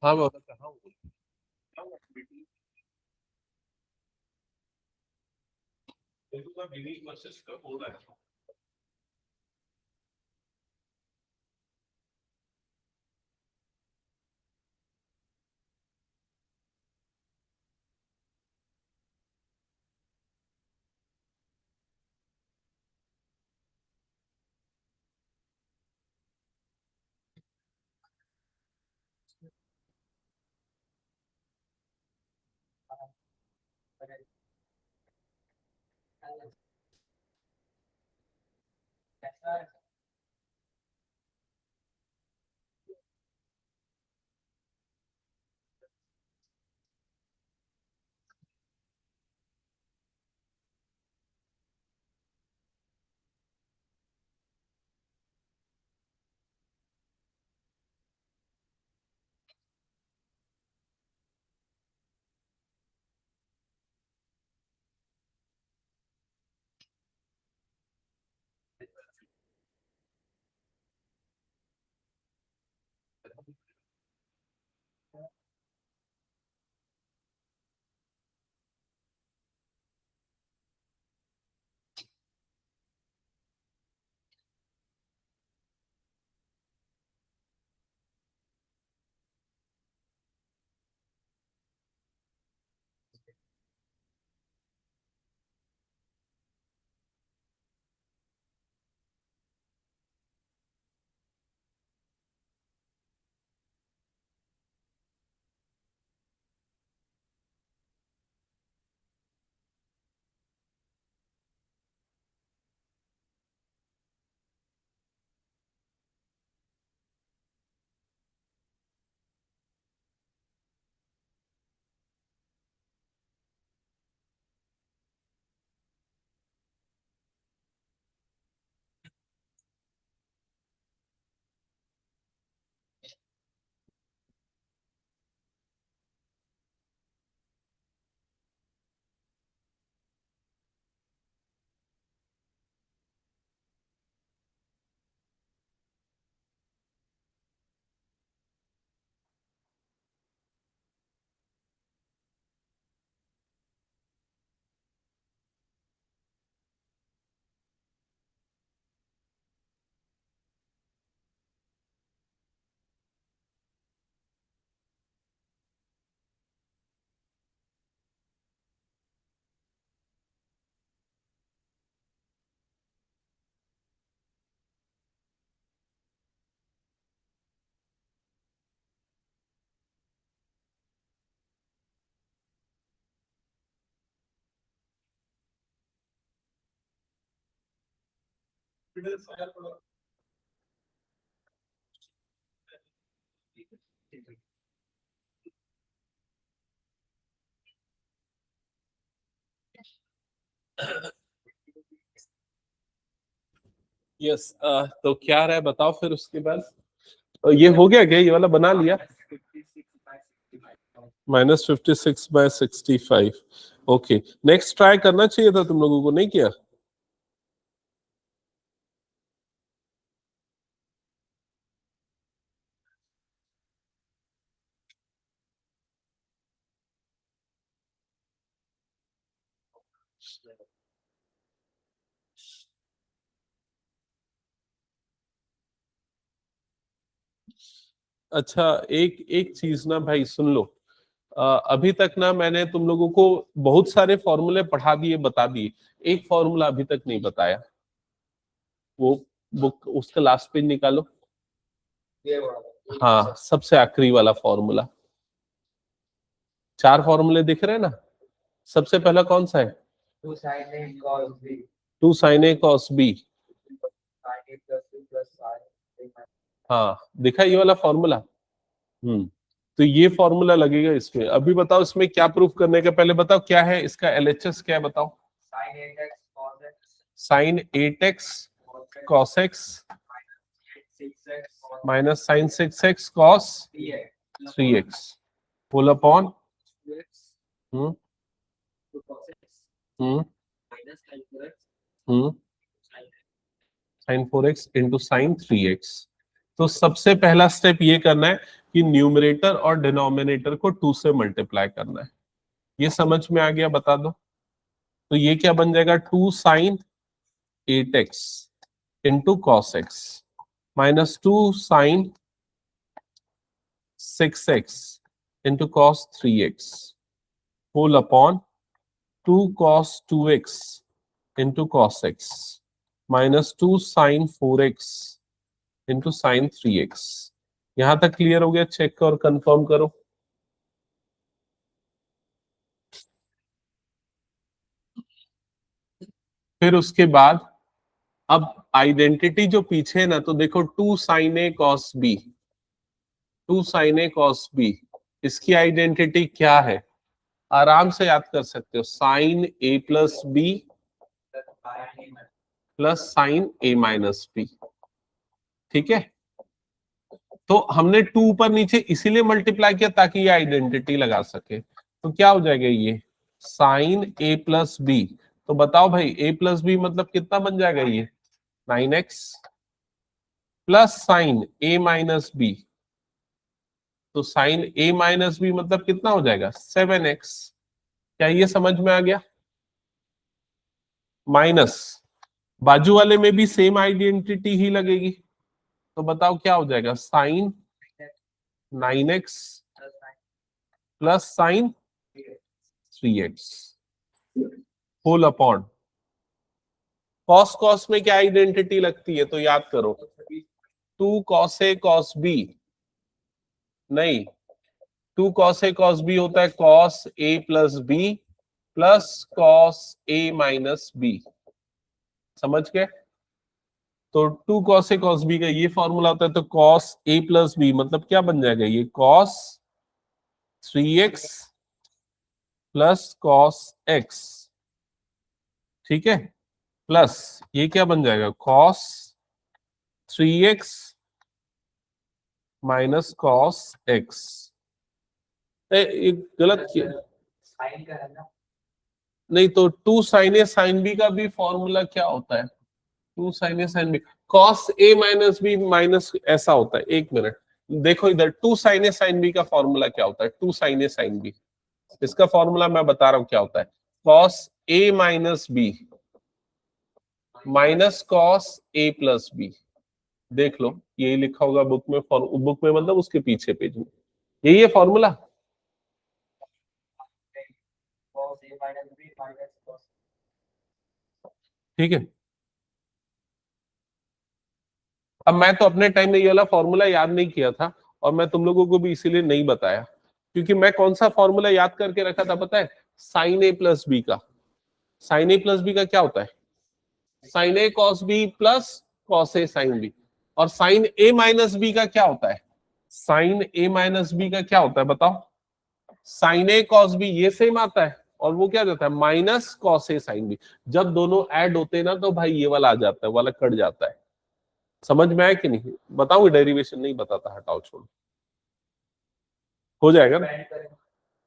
हाँ मैं कहा हूँ। यस, तो क्या रहा है बताओ फिर उसके बाद। ये हो गया क्या, ये वाला बना लिया? -56/65। ओके, नेक्स्ट ट्राई करना चाहिए था तुम लोगों को, नहीं किया? अच्छा, एक एक चीज ना भाई सुन लो। अभी तक ना मैंने तुम लोगों को बहुत सारे फॉर्मूले पढ़ा दिए, बता दिए, एक फॉर्मूला अभी तक नहीं बताया। वो बुक उसका लास्ट पेज निकालो। हाँ, सबसे आखिरी वाला फॉर्मूला। 4 फॉर्मूले दिख रहे हैं ना? सबसे पहला कौन सा है? 2 sin a cos b। हाँ, दिखा ये वाला फॉर्मूला। तो ये फॉर्मूला लगेगा इसमें। अभी बताओ इसमें क्या प्रूफ करने का, पहले बताओ क्या है इसका एलएचएस, क्या है बताओ? sin 8x cos x माइनस sin 6x cos 3x whole upon hmm hmm hmm sin 4x into sin 3x। तो सबसे पहला स्टेप ये करना है कि न्यूमरेटर और डिनोमिनेटर को 2 से मल्टीप्लाई करना है। ये समझ में आ गया? बता दो। तो ये क्या बन जाएगा? 2 sin 8x into cos x minus 2 sin 6x into cos 3x whole upon 2 cos 2x into cos x minus 2 sin 4x into sine 3x। यहां तक क्लियर हो गया? चेक और कंफर्म करो। फिर उसके बाद अब आइडेंटिटी जो पीछे है ना, तो देखो 2 sin a cos b, 2 sin a cos b, इसकी आइडेंटिटी क्या है? आराम से याद कर सकते हो, sine a plus B plus sine a minus B. ठीक है, तो हमने 2 ऊपर नीचे इसीलिए मल्टीप्लाई किया ताकि ये आइडेंटिटी लगा सके। तो क्या हो जाएगा ये साइन a प्लस बी। तो बताओ भाई a प्लस बी मतलब कितना बन जाएगा ये? 9x plus sine a minus B. तो साइन a माइनस बी मतलब कितना हो जाएगा? 7x। क्या ये समझ में आ गया? माइनस बाजू वाले में भी सेम आइडेंटिटी ही लगेगी। तो बताओ क्या हो जाएगा? Sine 9x plus sine 3x whole upon cos cos में क्या आइडेंटिटी लगती है तो याद करो, 2 cos a cos b। नहीं, 2 cos a cos b होता है cos a plus B plus cos a minus B. समझ गए? तो 2 cos a cos b का ये फॉर्मूला होता है, तो cos a प्लस बी मतलब क्या बन जाएगा? ये cos 3x plus cos x। ठीक है, प्लस ये क्या बन जाएगा? cos 3x minus cos x। ये गलत किया नहीं, तो 2 sin a sin b का भी फॉर्मूला क्या होता है? 2 sin a sin b cos a minus B minus ऐसा होता है। एक मिनट देखो इधर, 2 sin a sin b का फॉर्मूला क्या होता है? 2 sin a sin b, इसका फॉर्मूला मैं बता रहा हूं क्या होता है। cos a minus B minus cos a plus B. देख लो, यही लिखा होगा बुक में, बुक में मतलब उसके पीछे पेज में यही है फॉर्मूला। ठीक है, अब मैं तो अपने टाइम में ये वाला फॉर्मूला याद नहीं किया था, और मैं तुम लोगों को भी इसीलिए नहीं बताया, क्योंकि मैं कौन सा फॉर्मूला याद करके रखा था पता है? साइन ए प्लस बी का। साइन ए प्लस बी का क्या होता है? Sign A cos B plus cos A sine B. और साइन ए माइनस बी का क्या होता है? साइन ए माइनस बी का क्या होता है बताओ? साइन ए कॉस बी, ये सेम आता है, और वो क्या जाता है माइनस कॉस ए साइन बी। जब दोनों ऐड होते हैं ना तो भाई ये वाला आ जाता है, वाला कट जाता है। समझ में आया कि नहीं? बताऊंगी डेरिवेशन, नहीं बताता, हटाओ छोड़ो, हो जाएगा ना।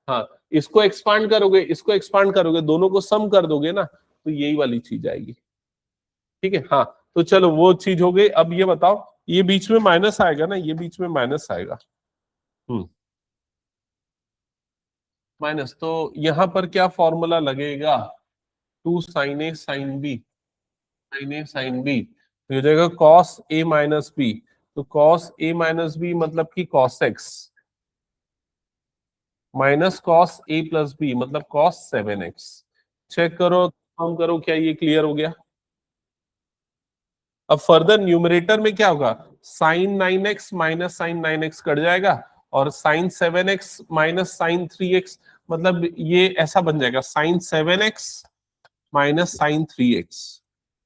हाँ, इसको एक्सपांड करोगे, इसको एक्सपांड करोगे, दोनों को सम कर दोगे ना, तो यही वाली चीज आएगी। ठीक है, हाँ, तो चलो वो चीज हो गई। अब ये बताओ, ये बीच में माइनस आएगा ना, ये बीच में माइनस आएगा, माइनस, तो यहां पर क्या फॉर्मूला लगेगा? Two sine A sine B, sine A sine B, तो हो जाएगा कॉस ए माइनस बी। तो कॉस ए माइनस बी मतलब कि cos x, minus cos A plus B मतलब कॉस 7x। चेक करो, काम करो, क्या ये क्लियर हो गया? अब फर्दर न्यूमरेटर में क्या होगा? Sign 9x minus sign 9x cut जाएगा, और sign 7x minus sign 3x, मतलब ये ऐसा बन जाएगा sign 7x minus sign 3x।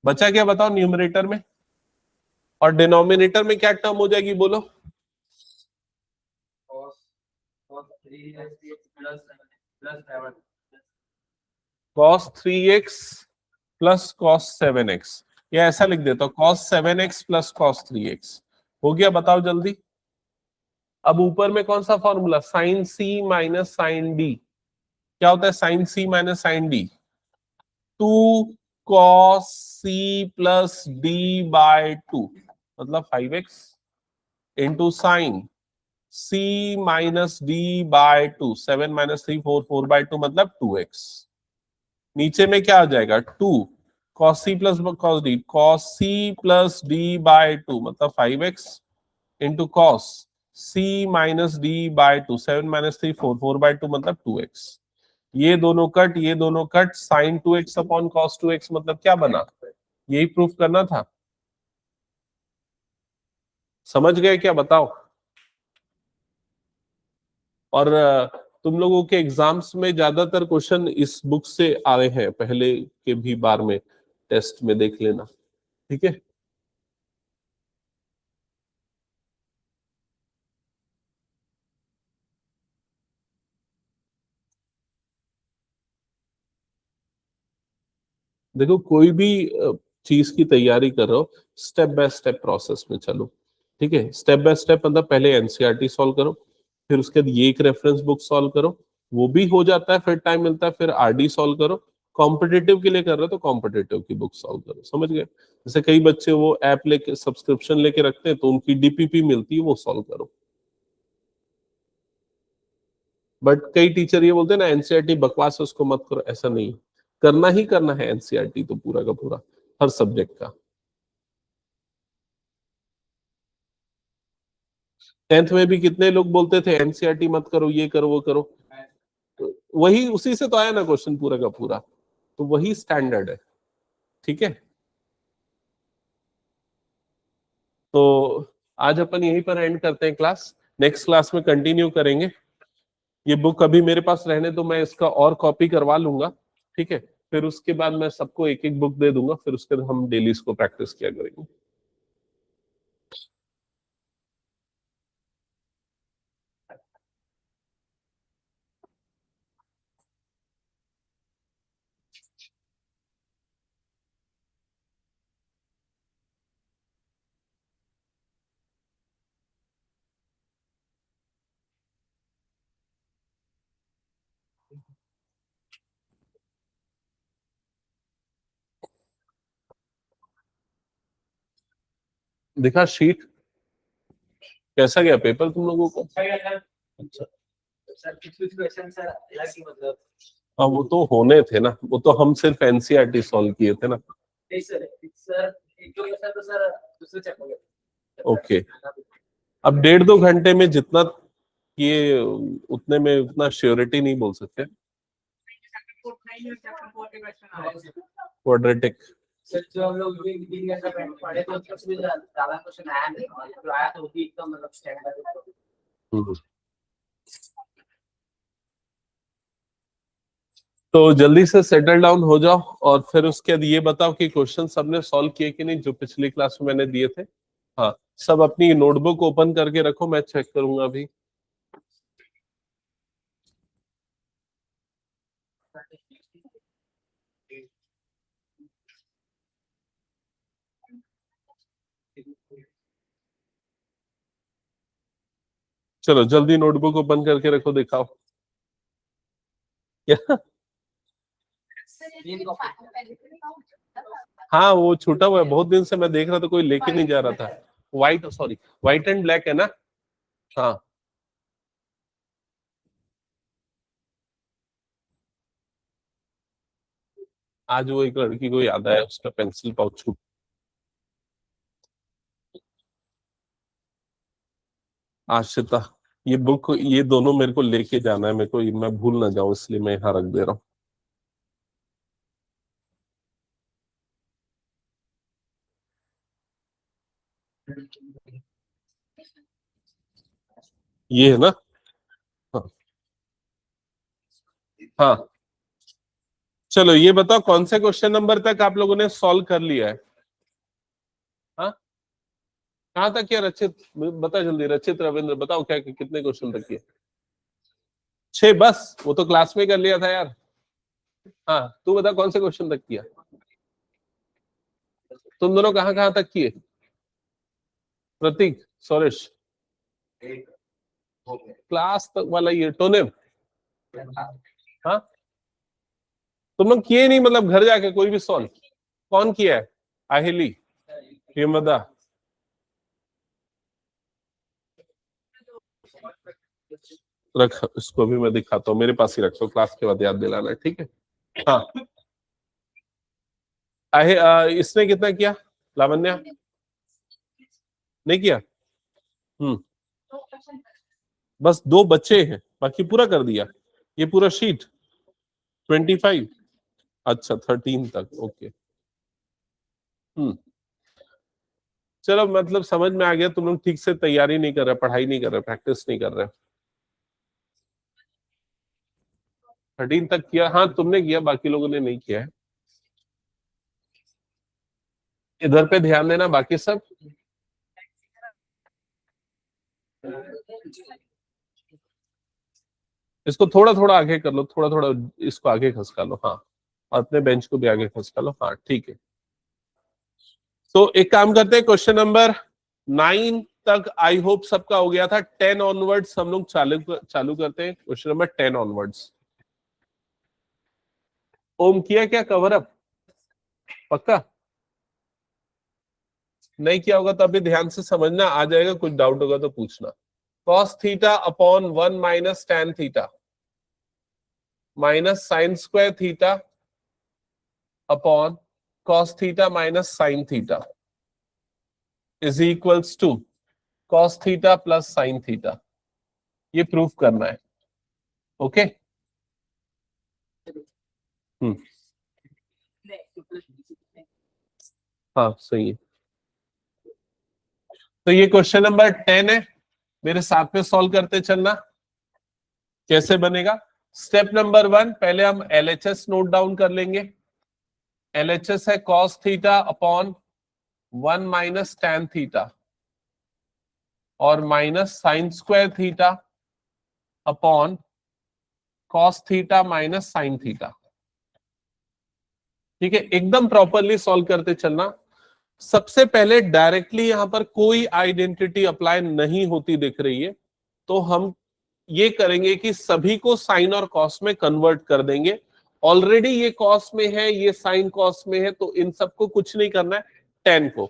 बचा क्या बताओ न्यूमरेटर में? और डिनोमिनेटर में क्या टर्म हो जाएगी बोलो? Cos 3x plus cos 7x, या ऐसा लिख देता हूं cos 7x plus cos 3x। हो गया? बताओ जल्दी। अब ऊपर में कौन सा formula? Sine C minus sine D. क्या होता है sine C minus sine D? 2 cos C plus D by 2 मतलब 5x, into sine C minus D by 2, 7 minus 3 4, 4/2 मतलब 2x। नीचे में क्या आ जाएगा? 2 cos C plus cos D, cos C plus D by 2 मतलब 5x, into cos C minus D by 2, 7 minus 3 4, 4/2 मतलब 2x। ये दोनों कट, ये दोनों cut, sign 2x upon cos 2x मतलब क्या बना? यही प्रूफ करना था। समझ गए क्या? बताओ। और तुम लोगों के एग्जाम्स में ज्यादातर क्वेश्चन इस बुक से आए हैं, पहले के भी बार में टेस्ट में देख लेना, ठीक है। देखो, कोई भी चीज की तैयारी कर रहे हो, स्टेप बाय स्टेप प्रोसेस में चलो, ठीक है। स्टेप बाय स्टेप मतलब पहले एनसीईआरटी सॉल्व करो, फिर उसके बाद ये एक रेफरेंस बुक सॉल्व करो, वो भी हो जाता है, फिर टाइम मिलता है फिर आरडी सॉल्व करो। कॉम्पिटिटिव के लिए कर रहे हो तो कॉम्पिटिटिव की बुक सॉल्व करो, समझ गए। जैसे कई बच्चे वो ऐप लेके सब्सक्रिप्शन लेके रखते हैं तो उनकी डीपीपी मिलती है, वो सॉल्व करो। बट कई टीचर ये बोलते हैं ना एनसीईआरटी बकवास है उसको मत करो, ऐसा नहीं है। करना ही करना है एनसीईआरटी तो पूरा का पूरा, हर सब्जेक्ट का। 10th में भी कितने लोग बोलते थे एनसीईआरटी मत करो, ये करो वो करो, तो वही उसी से तो आया ना क्वेश्चन पूरा का पूरा, तो वही स्टैंडर्ड है, ठीक है। तो आज अपन यहीं पर एंड करते हैं क्लास, नेक्स्ट क्लास में कंटिन्यू करेंगे। ये बुक अभी मेरे पास रहने तो मैं इसका और कॉपी करवा लूंगा, ठीक है। फिर उसके बाद मैं सबको एक एक बुक दे दूंगा, फिर उसके बाद हम डेली इसको प्रैक्टिस किया करेंगे। दिखा शीट, कैसा गया पेपर तुम लोगों को? अच्छा, सर कुछ क्वेश्चन सर अलग ही मतलब। हाँ वो तो होने थे ना, वो तो हम सिर्फ एनसीईआरटी सॉल्व किए थे ना। नहीं सर, सर एक दो क्वेश्चन तो सर दूसरे चेक हो गए। ओके, अब 1.5-2 घंटे में जितना ये, उतने में उतना श्योरिटी नहीं बोल सकते। क्वाड्रेटिक सर जो हम लोग भी ऐसा पढ़े तो उसमें ज्यादा क्वेश्चन आया नहीं, और जो आया तो वो भी एकदम मतलब स्टैंडर्ड। तो जल्दी से सेटल डाउन हो जाओ और फिर उसके बाद ये बताओ कि क्वेश्चन सबने सॉल्व किए कि नहीं जो पिछली क्लास में मैंने दिए थे। हाँ, सब अपनी नोटबुक ओपन करके रखो, मैं चेक करूंगा अभी। चलो जल्दी नोटबुक ओपन करके रखो, दिखाओ। क्या? हाँ वो छूटा हुआ है, बहुत दिन से मैं देख रहा था, कोई लेके नहीं जा रहा था। White, sorry white and black है ना? हाँ आज वो एक लड़की को याद आया, उसका पेंसिल पाउच छूट। आशिता, ये बुक, ये दोनों मेरे को लेके जाना है, मेरे को मैं भूल ना जाऊं, इसलिए मैं यहाँ रख दे रहा हूँ। ये है ना? हाँ हाँ। चलो ये बताओ कौन से क्वेश्चन नंबर तक आप लोगों ने सॉल्व कर लिया है? हाँ, कहाँ तक किया रचित? बता जल्दी, रचित रविंद्र बताओ क्या कितने क्वेश्चन तक किए? 6 बस? वो तो क्लास में कर लिया था यार। हाँ तू बता कौन से क्वेश्चन तक किया? तुम दोनों कहाँ कहाँ तक किए? प्रतीक, सौरेश? क्लास तक वाला ये टोनेम? हाँ तुम लोग किए नहीं, मतलब घर जाके कोई भी सॉल्व? कौन किया है? आहिली, हिमदा? रख इसको भी मैं दिखाता हूँ, मेरे पास ही रखता हूँ, क्लास के बाद याद दिलाना है, ठीक है? हाँ इसने कितना किया? लावण्या नहीं किया? हम्म, बस 2 बच्चे हैं, बाकी पूरा कर दिया। ये पूरा शीट 25? अच्छा 13 तक, ओके। हम्म, चलो मतलब समझ में आ गया, तुम लोग ठीक से तैयारी नहीं कर रहे, पढ़ाई नहीं कर रहे, प्रैक्टिस नहीं कर रहे। 13 तक किया, हाँ तुमने किया, बाकी लोगों ने नहीं किया है। इधर पे ध्यान देना, बाकी सब इसको थोड़ा थोड़ा आगे कर लो, थोड़ा थोड़ा इसको आगे खसका लो, हाँ। और अपने बेंच को भी आगे खसका लो, हाँ ठीक है। तो एक काम करते हैं, क्वेश्चन नंबर 9 तक आई होप सबका हो गया था। 10 ऑनवर्ड्स हम लोग चालू चालू करते हैं, क्वेश्चन नंबर 10 ऑनवर्ड्स। ओम किया क्या कवर अप? पक्का? नहीं किया होगा तो अभी ध्यान से समझना, आ जाएगा, कुछ डाउट होगा तो पूछना। cos theta upon 1 minus tan theta minus sine square theta upon cos theta minus sine theta is equals to cos theta plus sine theta. ये प्रूफ करना है, ओके? हम्म, हाँ सही है। तो ये क्वेश्चन नंबर 10 है, मेरे साथ में सॉल्व करते चलना। कैसे बनेगा? स्टेप नंबर 1, पहले हम LHS नोट डाउन कर लेंगे। LHS है cos theta upon 1 minus tan theta और minus sine square theta upon cos theta minus sine theta. ठीक है, एकदम प्रॉपरली सॉल्व करते चलना। सबसे पहले डायरेक्टली यहां पर कोई आइडेंटिटी अप्लाई नहीं होती दिख रही है, तो हम ये करेंगे कि सभी को साइन और कॉस में कन्वर्ट कर देंगे। ऑलरेडी ये कॉस में है, ये साइन कॉस में है, तो इन सबको कुछ नहीं करना है। टेन को,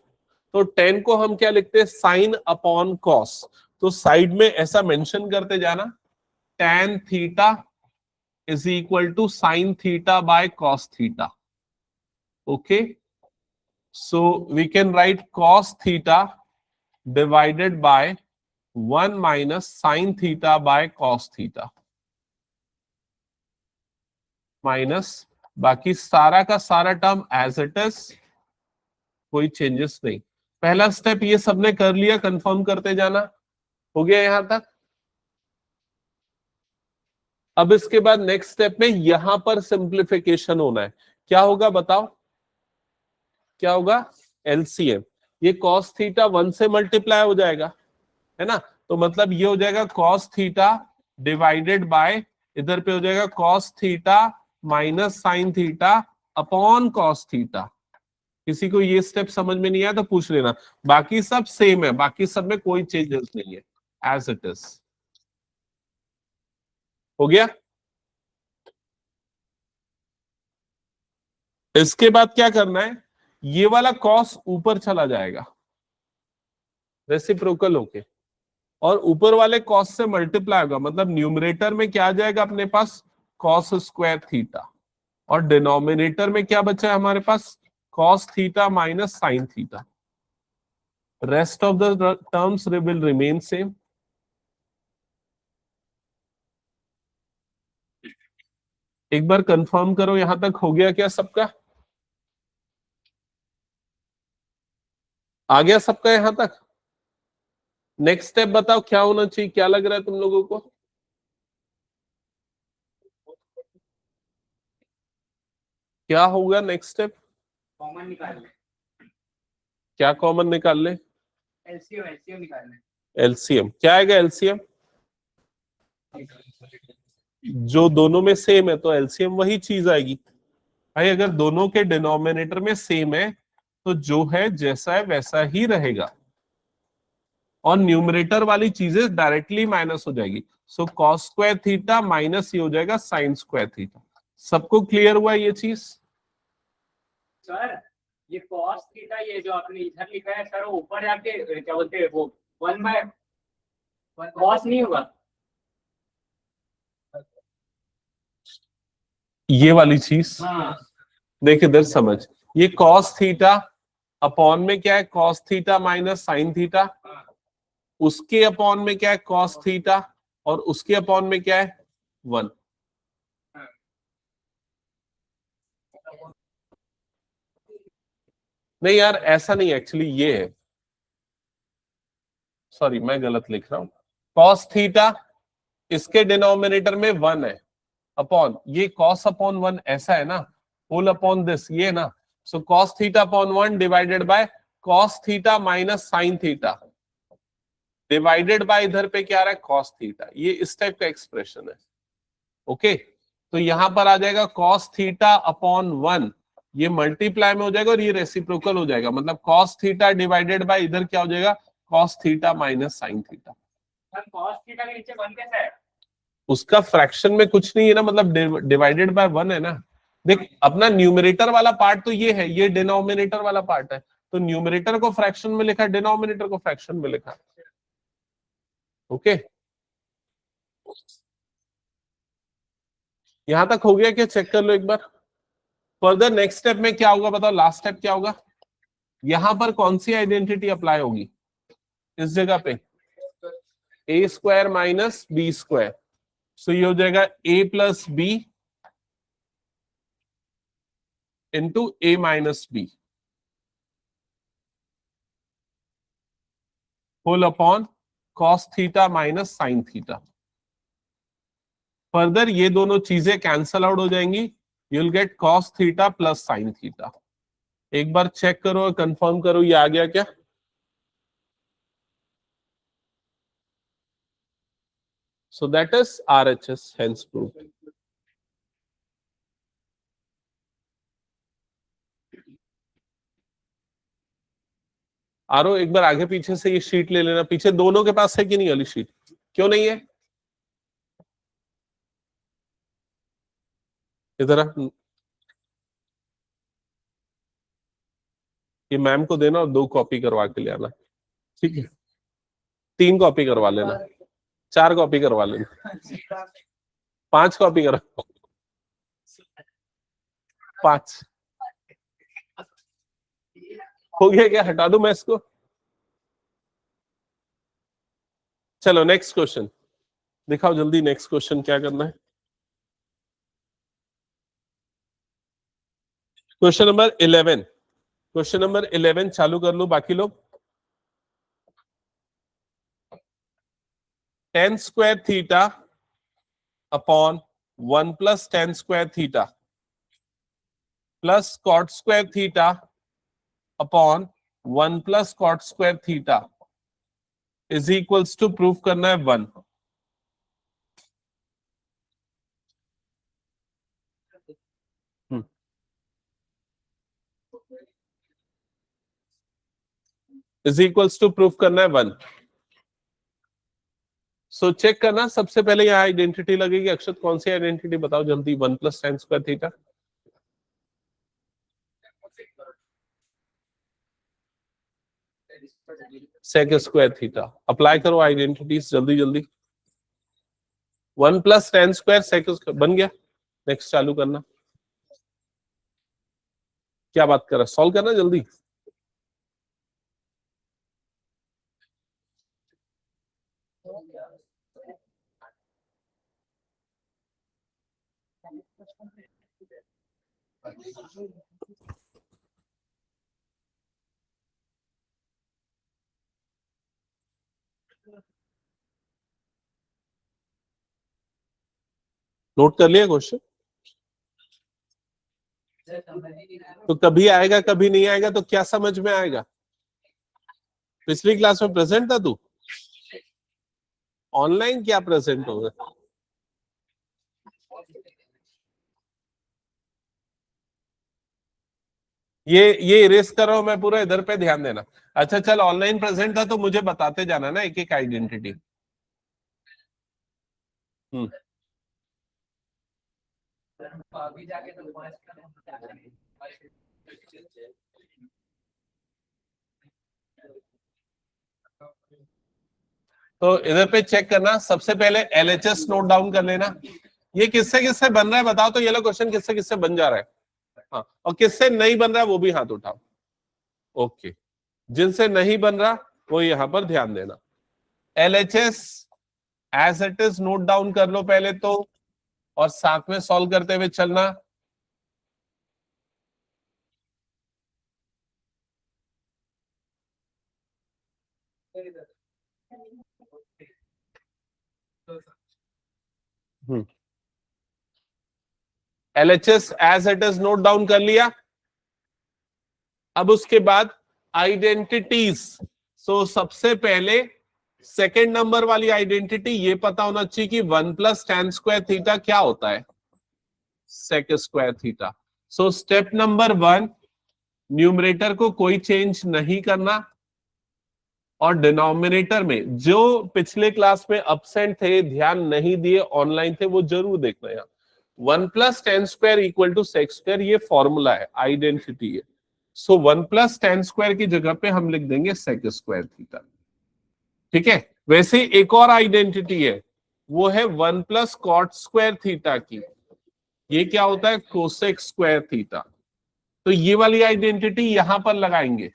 तो टेन को हम क्या लिखते हैं? Sine upon cos. तो साइड में ऐसा मेंशन करते जाना, tan theta is equal to sine theta by cos theta. Okay, so we can write cos theta divided by 1 minus sine theta by cos theta minus बाकी सारा का सारा टर्म एज इट इज, कोई चेंजेस नहीं। पहला स्टेप ये सबने कर लिया, कंफर्म करते जाना। हो गया यहां तक? अब इसके बाद नेक्स्ट स्टेप में यहां पर सिंप्लीफिकेशन होना है। क्या होगा बताओ, क्या होगा? एलसीएम। ये कॉस थीटा 1 से मल्टीप्लाई हो जाएगा, है ना? तो मतलब ये हो जाएगा कॉस थीटा डिवाइडेड बाय, इधर पे हो जाएगा cos theta minus sine theta upon cos theta. किसी को ये स्टेप समझ में नहीं आया तो पूछ लेना, बाकी सब सेम है, बाकी सब में कोई चेंजेस नहीं है, एज इट इज। हो गया? इसके बाद क्या करना है, ये वाला कॉस ऊपर चला जाएगा रेसिप्रोकल होके, और ऊपर वाले कॉस से मल्टीप्लाई होगा, मतलब न्यूमरेटर में क्या आ जाएगा अपने पास, कॉस स्क्वायर थीटा, और डिनोमिनेटर में क्या बचा है हमारे पास, cos theta minus sine theta. Rest of the terms will remain same. एक बार कंफर्म करो यहां तक हो गया क्या सबका? आ गया सबका यहां तक? नेक्स्ट स्टेप बताओ क्या होना चाहिए, क्या लग रहा है तुम लोगों को? क्या होगा नेक्स्ट स्टेप? कॉमन निकालना, क्या कॉमन निकाल ले? एलसीएम एलसीएम निकालना। एलसीएम। क्या आएगा एलसीएम? जो दोनों में सेम है तो एलसीएम वही चीज आएगी भाई। अगर दोनों के डिनोमिनेटर में सेम है तो जो है जैसा है वैसा ही रहेगा, और न्यूमरेटर वाली चीजें डायरेक्टली माइनस हो जाएगी। So cos square theta minus ये हो जाएगा साइन स्क्वायर थीटा। सबको क्लियर हुआ ये चीज? सर ये कॉस थीटा, ये जो आपने इधर लिखा है सर, वो ऊपर जाके क्या बोलते हैं, वो 1/, कॉस नहीं होगा। ये वाली चीज हाँ देख इधर समझ, ये कॉस थीटा अपॉन में क्या है, cos theta minus sine theta, उसके अपॉन में क्या है, कॉस थीटा, और उसके अपॉन में क्या है, 1। नहीं यार ऐसा नहीं, एक्चुअली ये है, सॉरी मैं गलत लिख रहा हूं। कॉस थीटा इसके डिनोमिनेटर में 1 है, अपॉन ये कॉस अपॉन 1 ऐसा है ना, होल अपॉन दिस ये ना। So cos theta upon 1 divided by cos theta minus sine theta, divided bye इधर पे क्या आ रहा है, कॉस थीटा। ये इस टाइप का एक्सप्रेशन है। ओके, तो यहां पर आ जाएगा कॉस थीटा अपॉन 1, ये मल्टीप्लाई में हो जाएगा और ये रेसिप्रोकल हो जाएगा, मतलब कॉस थीटा डिवाइडेड बाय इधर क्या हो जाएगा, cos theta minus sine theta. Cos theta के नीचे 1 कैसा है? उसका फ्रैक्शन में कुछ नहीं है ना, मतलब डिवाइडेड बाय 1 है ना। देख अपना न्यूमरेटर वाला पार्ट तो ये है, ये डिनोमिनेटर वाला पार्ट है, तो न्यूमरेटर को फ्रैक्शन में लिखा, डिनोमिनेटर को फ्रैक्शन में लिखा। ओके, यहां तक हो गया क्या? चेक कर लो एक बार। फर्दर नेक्स्ट स्टेप में क्या होगा बताओ, लास्ट स्टेप क्या होगा? यहां पर कौन सी आइडेंटिटी अप्लाई होगी इस जगह पे, a square minus b square. So ये हो जाएगा a plus b into a minus b whole upon cos theta minus sine theta. Further ये दोनों चीजें कैंसल आउट हो जाएंगी, you will get cos theta plus sine theta. एक बार चेक करो और कंफर्म करो ये आ गया क्या? So that is RHS, hence proved. आरो एक बार आगे पीछे से ये शीट ले लेना, पीछे दोनों के पास है कि नहीं वाली शीट? क्यों नहीं है? इधर ये मैम को देना और 2 कॉपी करवा के ले आना, ठीक है? 3 कॉपी करवा लेना, 4 कॉपी करवा लेना, 5 कॉपी करवा, 5 हो गया क्या? हटा दूं मैं इसको? चलो नेक्स्ट क्वेश्चन दिखाओ जल्दी, नेक्स्ट क्वेश्चन क्या करना है? क्वेश्चन नंबर 11, क्वेश्चन नंबर 11 चालू कर लो बाकी लोग। tan square theta upon 1 plus tan square theta plus cot square theta upon 1 plus cot square theta is equals to proof करना है 1। इज इक्वल्स टू प्रूफ करना है 1। सो चेक करना, सबसे पहले यहाँ आइडेंटिटी लगेगी। अक्षत कौन सी आइडेंटिटी बताओ जल्दी। 1 plus tan square theta, sec square theta. Apply करो आइडेंटिटीज जल्दी जल्दी। 1 plus tan square sec square बन गया। नेक्स्ट चालू करना। क्या बात कर रहा है, सॉल्व करना जल्दी। नोट कर लिया क्वेश्चन? तो कभी आएगा कभी नहीं आएगा, तो क्या समझ में आएगा? पिछली क्लास में प्रेजेंट था तू? ऑनलाइन क्या प्रेजेंट होगा? ये इरेज कर रहा हूं मैं पूरा, इधर पे ध्यान देना। अच्छा चल, ऑनलाइन प्रेजेंट था तो मुझे बताते जाना ना एक एक आइडेंटिटी। तो इधर पे चेक करना, सबसे पहले एलएचएस नोट डाउन कर लेना। ये किससे किससे बन रहा है बताओ तो, ये लो क्वेश्चन किससे किससे बन जा रहा है। हाँ, और किससे नहीं बन रहा है वो भी हाथ उठाओ। ओके, जिनसे नहीं बन रहा वो यहां पर ध्यान देना। LHS as it is note down कर लो पहले तो, और साथ में सॉल्व करते हुए चलना। LHS as it is note down कर लिया। अब उसके बाद आइडेंटिटीज। सो सबसे पहले सेकेंड नंबर वाली आइडेंटिटी ये पता होना चाहिए कि 1 प्लस टेन स्क्वायर थीटा क्या होता है, sec square theta. So step number 1, numerator को कोई चेंज नहीं करना, और डिनोमिनेटर में जो पिछले क्लास में अब्सेंट थे, ध्यान नहीं दिए, ऑनलाइन थे, वो जरूर देखना। यहाँ 1 plus tan square equal to sec square, ये फॉर्मूला है, आइडेंटिटी है। सो 1 प्लस टेन स्क्वायर की जगह पे हम लिख देंगे सेक स्क्वायर थीटा। ठीक है, वैसे एक और आइडेंटिटी है, वो है 1 प्लस कॉट स्क्वायर थीटा की। ये क्या होता है, कोसेक स्क्वायर थीटा। तो ये वाली आइडेंटिटी यहां पर लगाएंगे,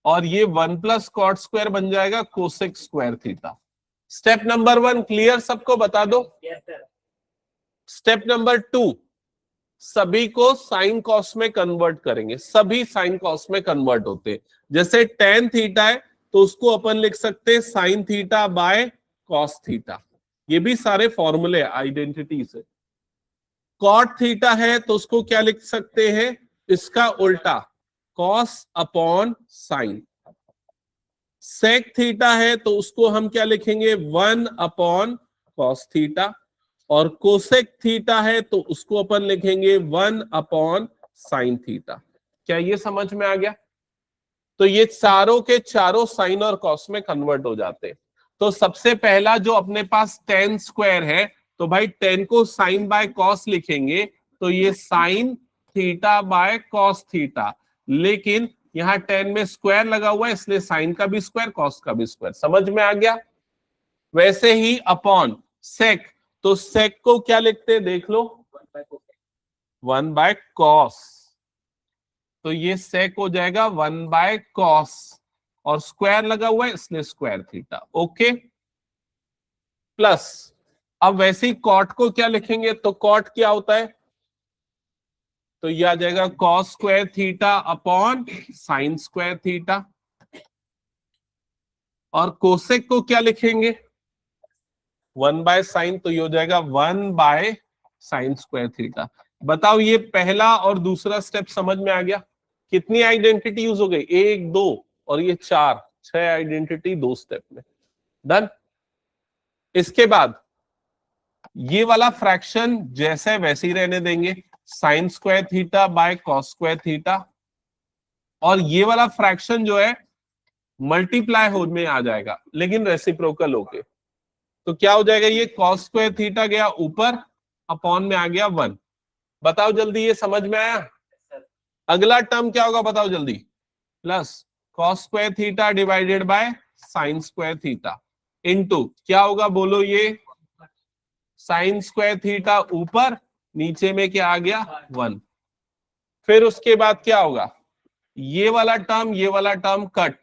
और ये 1 प्लस कॉट स्क्वायर बन जाएगा cosec square theta. Step number 1 clear, सबको बता दो। स्टेप नंबर 2, सभी को साइन कॉस में कन्वर्ट करेंगे। सभी साइन कॉस में कन्वर्ट होते हैं। जैसे टेन थीटा है तो उसको अपन लिख सकते हैं sign theta by cos theta. ये भी सारे फॉर्मूले आइडेंटिटी से। कॉट थीटा है तो उसको क्या लिख सकते हैं, इसका उल्टा, cos upon sine. Sec theta है तो उसको हम क्या लिखेंगे, 1 अपॉन कॉस थीटा। और कोसेक थीटा है तो उसको अपन लिखेंगे 1 अपॉन साइन थीटा। क्या ये समझ में आ गया? तो ये चारों के चारों साइन और कॉस में कन्वर्ट हो जाते हैं। तो सबसे पहला जो अपने पास टेन स्क्वायर है, तो भाई 10 को साइन बाय कॉस लिखेंगे, तो ये sine theta by cos theta. लेकिन यहाँ 10 में स्क्वायर लगा हुआ है, इसलिए साइन का भी स्क्वायर कॉस का भी स्क्वायर। समझ में आ गया? वैसे ही अपॉन सेक, तो सेक को क्या लिखते हैं देख लो, 1 बाय कॉस। तो ये सेक हो जाएगा 1 बाय कॉस, और स्क्वायर लगा हुआ है इसलिए स्क्वायर थीटा। ओके, प्लस अब वैसे ही कॉट को क्या लिखेंगे, तो कॉट क्या होता है, तो ये आ जाएगा cos square theta upon sign square theta. और कोसेक को क्या लिखेंगे, 1 बाय साइन, तो ये हो जाएगा 1 बाय साइन स्क्वायर थीटा। बताओ ये पहला और दूसरा स्टेप समझ में आ गया? कितनी आइडेंटिटी यूज हो गई? 1 2 और ये 4, 6 आइडेंटिटी 2 स्टेप में। डन। इसके बाद ये वाला फ्रैक्शन जैसे वैसे ही रहने देंगे, sign square theta by cos square theta, और ये वाला फ्रैक्शन जो है मल्टीप्लाई हो में आ जाएगा लेकिन रेसिप्रोकल होके। तो क्या हो जाएगा? ये कॉस स्क्वायर थीटा गया ऊपर, अपॉन में आ गया 1। बताओ जल्दी, ये समझ में आया? अगला टर्म क्या होगा बताओ जल्दी? Plus cos square theta divided by sine square theta into क्या होगा बोलो? ये साइन स्क्वायर थीटा ऊपर, नीचे में क्या आ गया? 1। फिर उसके बाद क्या होगा? ये वाला टर्म कट,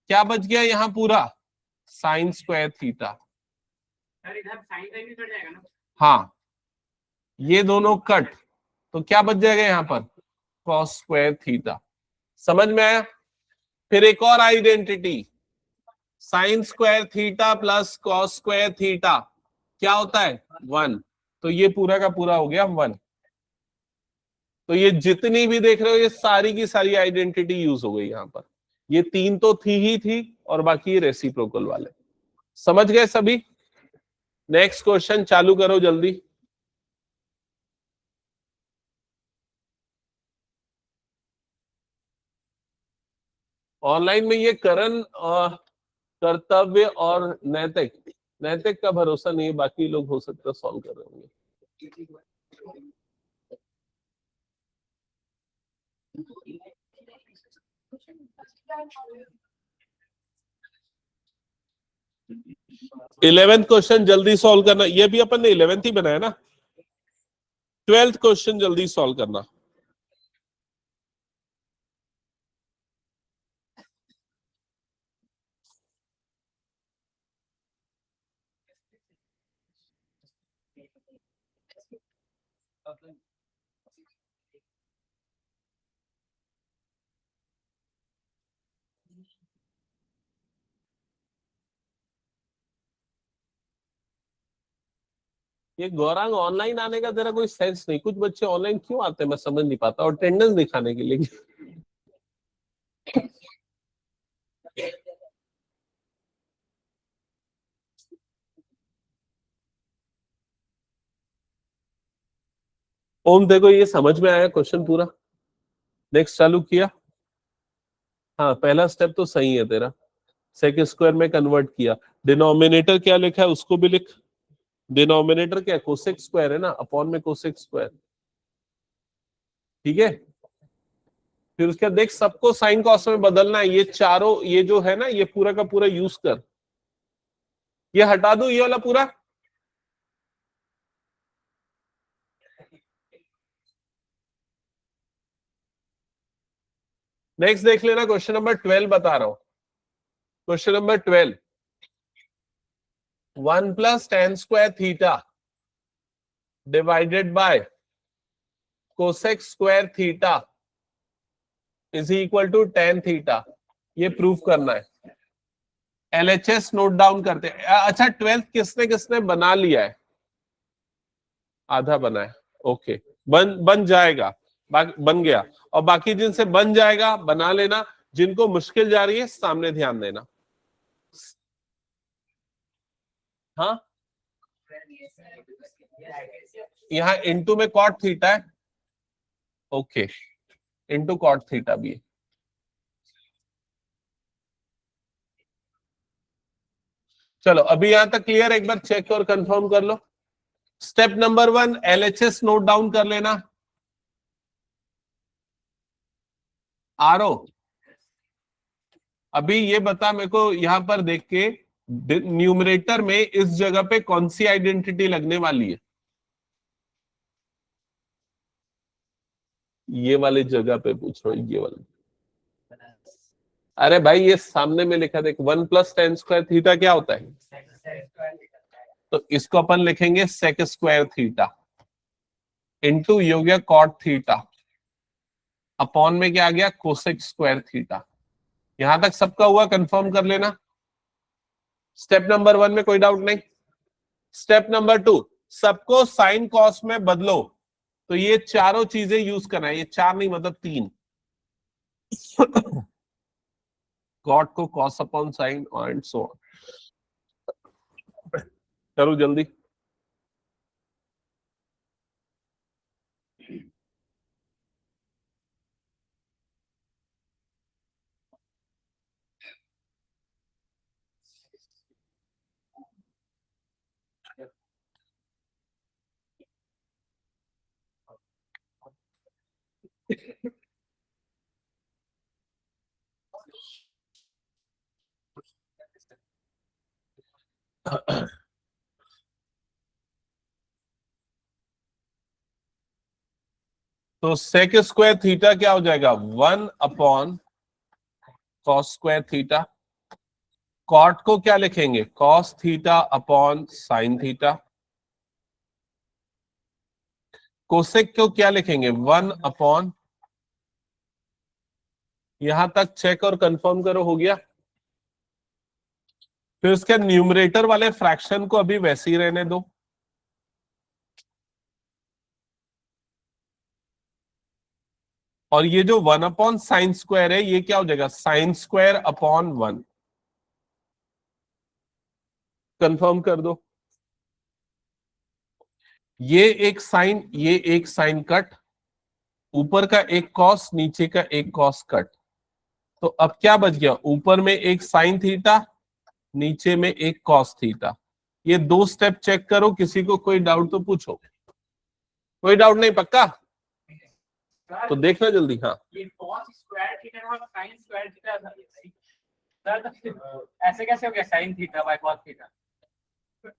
क्या बच गया यहां पूरा? Sign square theta. सर इधर साइन वैल्यू कट जाएगा ना? हाँ, ये दोनों कट, तो क्या बच जाएगा यहां पर? Cos square theta. समझ में आया? फिर एक और identity, sign square theta plus cos square theta क्या होता है? 1। तो ये पूरा का पूरा हो गया 1। तो ये जितनी भी देख रहे हो ये सारी की सारी आइडेंटिटी यूज हो गई यहां पर। ये 3 तो थी ही थी और बाकी ये रेसिप्रोकल वाले। समझ गए सभी? नेक्स्ट क्वेश्चन चालू करो जल्दी। ऑनलाइन में ये करण कर्तव्य और नैतिक, नैतिक का भरोसा नहीं है, बाकी लोग हो सकता है सॉल्व कर रहे होंगे। इलेवेंथ क्वेश्चन जल्दी सॉल्व करना। ये भी अपन ने 11th ही बनाया ना। 12th क्वेश्चन जल्दी सॉल्व करना। ये गौरांग ऑनलाइन आने का तेरा कोई सेंस नहीं। कुछ बच्चे ऑनलाइन क्यों आते हैं मैं समझ नहीं पाता, और अटेंडेंस दिखाने के लिए। ओम देखो ये समझ में आया क्वेश्चन पूरा? नेक्स्ट चालू किया? हाँ पहला स्टेप तो सही है तेरा, सेक स्क्वायर में कन्वर्ट किया। डिनोमिनेटर क्या लिखा है उसको भी लिख। डिनोमिनेटर क्या है? कोसेक स्क्वायर है ना, अपॉन में कोसेक स्क्वायर। ठीक है। फिर उसके बाद देख सबको साइन कॉस में बदलना है। ये चारों ये जो है ना ये पूरा का पूरा यूज कर। ये हटा दो ये वाला पूरा। नेक्स्ट देख लेना क्वेश्चन नंबर 12 बता रहा हूं। Question number 12, 1 plus tan square theta divided by cosec square theta is equal to tan theta. ये प्रूफ करना है। एलएचएस नोट डाउन करते हैं। अच्छा 12th किसने किसने बना लिया है? आधा बना है। ओके, बन जाएगा, बन गया। और बाकी जिनसे बन जाएगा बना लेना, जिनको मुश्किल जा रही है सामने ध्यान देना। हाँ यहाँ इनटू में कॉट थीटा है। ओके, इनटू कॉट थीटा भी है। चलो अभी यहां तक क्लियर? एक बार चेक और कंफर्म कर लो। Step number 1 LHS note down कर लेना। आरो अभी ये बता मेरे को यहां पर देख के न्यूमरेटर में इस जगह पे कौन सी आइडेंटिटी लगने वाली है? ये वाली जगह पे पूछ रहा हूं, ये वाली। अरे भाई ये सामने में लिखा देख, 1 प्लस टेन स्क्वायर थीटा क्या होता है? तो इसको अपन लिखेंगे सेक स्क्वायर थीटा इंटू ये हो गया कॉट थीटा, अपॉन में क्या आ गया? Cosec square theta. यहां तक सबका हुआ? कंफर्म कर लेना। स्टेप नंबर 1 में कोई डाउट नहीं? स्टेप नंबर 2, सबको साइन कॉस में बदलो। तो ये चारों चीजें यूज करना है, ये चार नहीं मतलब 3। कॉट को cos upon sign and so on. करो जल्दी। तो सेक स्क्वायर थीटा क्या हो जाएगा, 1 upon cos square theta. Cot को क्या लिखेंगे, cos theta upon sine theta. Cosec को क्या लिखेंगे, 1 अपॉन, यहां तक चेक और कंफर्म करो, हो गया। फिर उसके न्यूमरेटर वाले फ्रैक्शन को अभी वैसे ही रहने दो। और ये जो 1 अपॉन साइन स्क्वायर है, ये क्या हो जाएगा, साइन स्क्वायर अपॉन 1। कंफर्म कर दो। ये एक साइन कट, ऊपर का एक कॉस, नीचे का एक कॉस कट। तो अब क्या बच गया, ऊपर में एक साइन थीटा, नीचे में एक कॉस थीटा। ये 2 स्टेप चेक करो, किसी को कोई डाउट तो पूछो। कोई डाउट नहीं, पक्का? तो देखना जल्दी। हाँ, ये cos स्क्वायर थीटा और sin स्क्वायर थीटा सर, ऐसे कैसे हो गया sin theta by cos theta?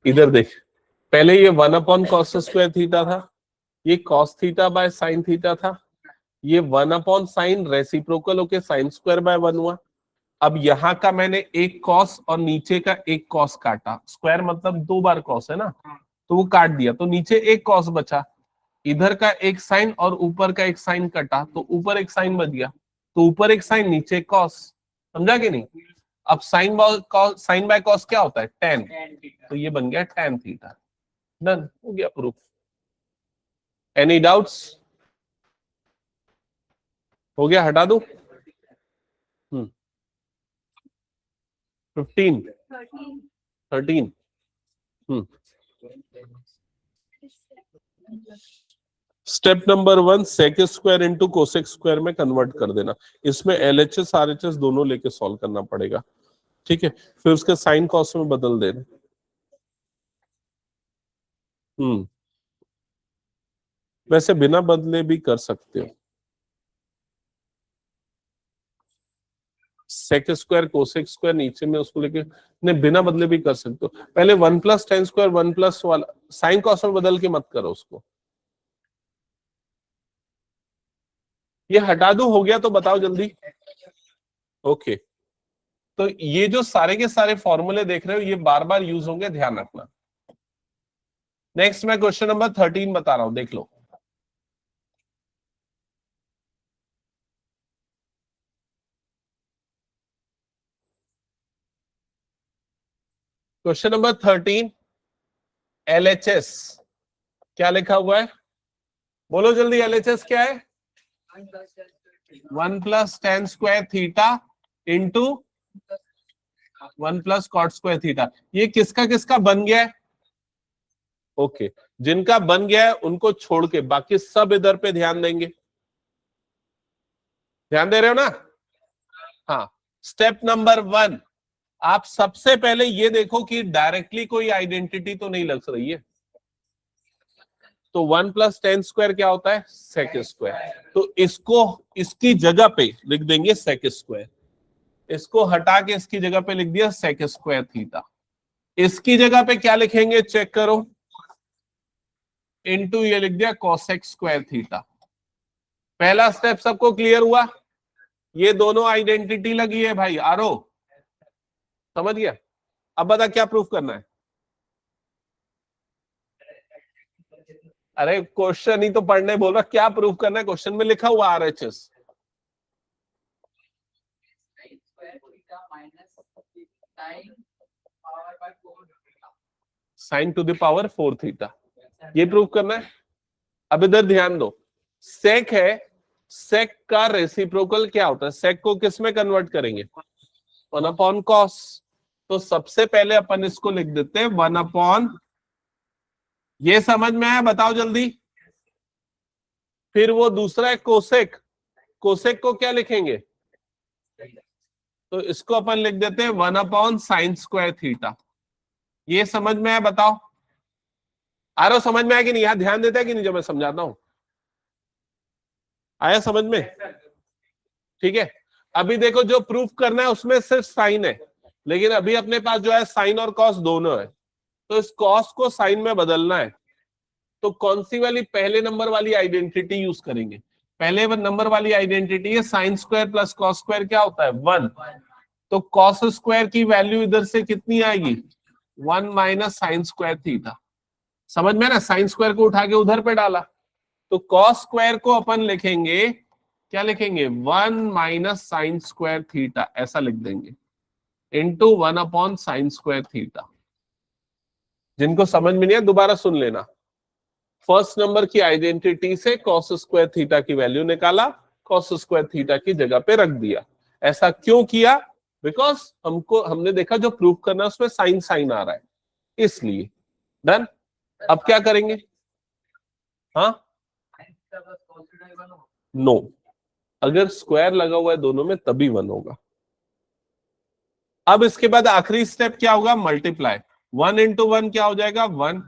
इधर देख, पहले ये 1 अपॉन कॉस स्क्वायर थीटा था, ये cos theta by sine theta था, ये 1 अपॉन साइन रेसिप्रोकल होके साइन स्क्वायर बाय 1 हुआ। अब यहां का मैंने एक कॉस और नीचे का एक कॉस काटा, स्क्वायर मतलब 2 बार कॉस है ना, तो वो काट दिया, तो नीचे एक कॉस बचा। इधर का एक साइन और ऊपर का एक साइन कटा, तो ऊपर एक साइन बच गया, तो ऊपर एक साइन नीचे एक कॉस। समझा कि नहीं? अब साइन बाय कॉस क्या होता है, टेन। तो ये बन गया टेन थीटा। डन, हो गया प्रूफ। Any doubts? हो गया, हटा दो। 15 13। Step number 1, sec square into cosec square में कन्वर्ट कर देना। इसमें LHS RHS दोनों लेके सॉल्व करना पड़ेगा, ठीक है। फिर उसके साइन कॉस में बदल देना। वैसे बिना बदले भी कर सकते हो, सेक स्क्वायर कोसेक स्क्वायर नीचे में उसको लेके, नहीं बिना बदले भी कर सकते हो। पहले 1 प्लस टेन स्क्वायर 1 प्लस वाला साइन कॉस में बदल के मत करो उसको। ये हटा दूं, हो गया तो बताओ जल्दी। ओके, तो ये जो सारे के सारे फॉर्मूले देख रहे हो, ये बार बार यूज होंगे, ध्यान रखना। नेक्स्ट मैं क्वेश्चन नंबर 13 बता रहा हूं, देख लो। क्वेश्चन नंबर 13, LHS क्या लिखा हुआ है, बोलो जल्दी। LHS क्या है, 1 plus tan square theta into 1 plus cot square theta. ये किसका किसका बन गया है? ओके, जिनका बन गया है उनको छोड़ के बाकी सब इधर पे ध्यान देंगे। ध्यान दे रहे हो ना? हाँ, स्टेप नंबर 1, आप सबसे पहले ये देखो कि डायरेक्टली कोई आइडेंटिटी तो नहीं लग रही है। तो 1 प्लस टेन स्क्वायर क्या होता है, सेक स्क्वायर। तो इसको इसकी जगह पे लिख देंगे सेक स्क्वायर, इसको हटा के इसकी जगह पे लिख दिया सेक स्क्वायर थीटा। इसकी जगह पे क्या लिखेंगे, चेक करो, इनटू ये लिख दिया कोसेक स्क्वायर थीटा। पहला स्टेप सबको क्लियर हुआ? ये दोनों आइडेंटिटी लगी है भाई, आरो समझ गया? अब बता क्या प्रूफ करना है। अरे क्वेश्चन ही तो पढ़ने बोल रहा, क्या प्रूफ करना है, क्वेश्चन में लिखा हुआ RHS। Sign to the power 4 theta, ये प्रूव करना है। अब इधर ध्यान दो, सेक है, सेक का रेसिप्रोकल क्या होता है, सेक को किस में कन्वर्ट करेंगे, 1 अपॉन कॉस। तो सबसे पहले अपन इसको लिख देते हैं 1 अपॉन, ये समझ में आया, बताओ जल्दी। फिर वो दूसरा है कोसेक, कोसेक को क्या लिखेंगे, तो इसको अपन लिख देते हैं 1 अपॉन साइन स्क्वायर थीटा। ये समझ में आया, बताओ आ रहा समझ में आया कि नहीं, यहां ध्यान देता है कि नहीं जो मैं समझाता हूं, आया समझ में, ठीक है। अभी देखो जो प्रूफ करना है उसमें सिर्फ साइन है, लेकिन अभी अपने पास जो है साइन और कॉस दोनों है, तो इस कॉस को साइन में बदलना है। तो कौन सी वाली, पहले नंबर वाली आइडेंटिटी यूज करेंगे। पहले नंबर वाली आइडेंटिटी है sine square plus cos square क्या होता है 1, तो कॉस स्क्वायर की वैल्यू इधर से कितनी आएगी 1 माइनस साइन स्क्वायर थीटा, समझ में ना, साइन स्क्वायर को उठा के उधर पे डाला, तो कॉस स्क्वायर को अपन लिखेंगे, क्या लिखेंगे 1 माइनस साइन स्क्वायर थीटा, ऐसा लिख देंगे, into 1 upon sine square theta. जिनको समझ में नहीं है दोबारा सुन लेना, फर्स्ट नंबर की आइडेंटिटी से कॉस स्क्वायर थीटा की वैल्यू निकाला, कॉस स्क्वायर थीटा की जगह पे रख दिया। ऐसा क्यों किया, बिकॉज हमने देखा जो प्रूफ करना है उसमें साइन साइन आ रहा है, इसलिए। डन। अब क्या करेंगे, हाँ नो, अगर स्क्वायर लगा हुआ है दोनों में तभी 1 होगा। अब इसके बाद आखिरी स्टेप क्या होगा, मल्टीप्लाई, 1 इंटू 1 क्या हो जाएगा 1,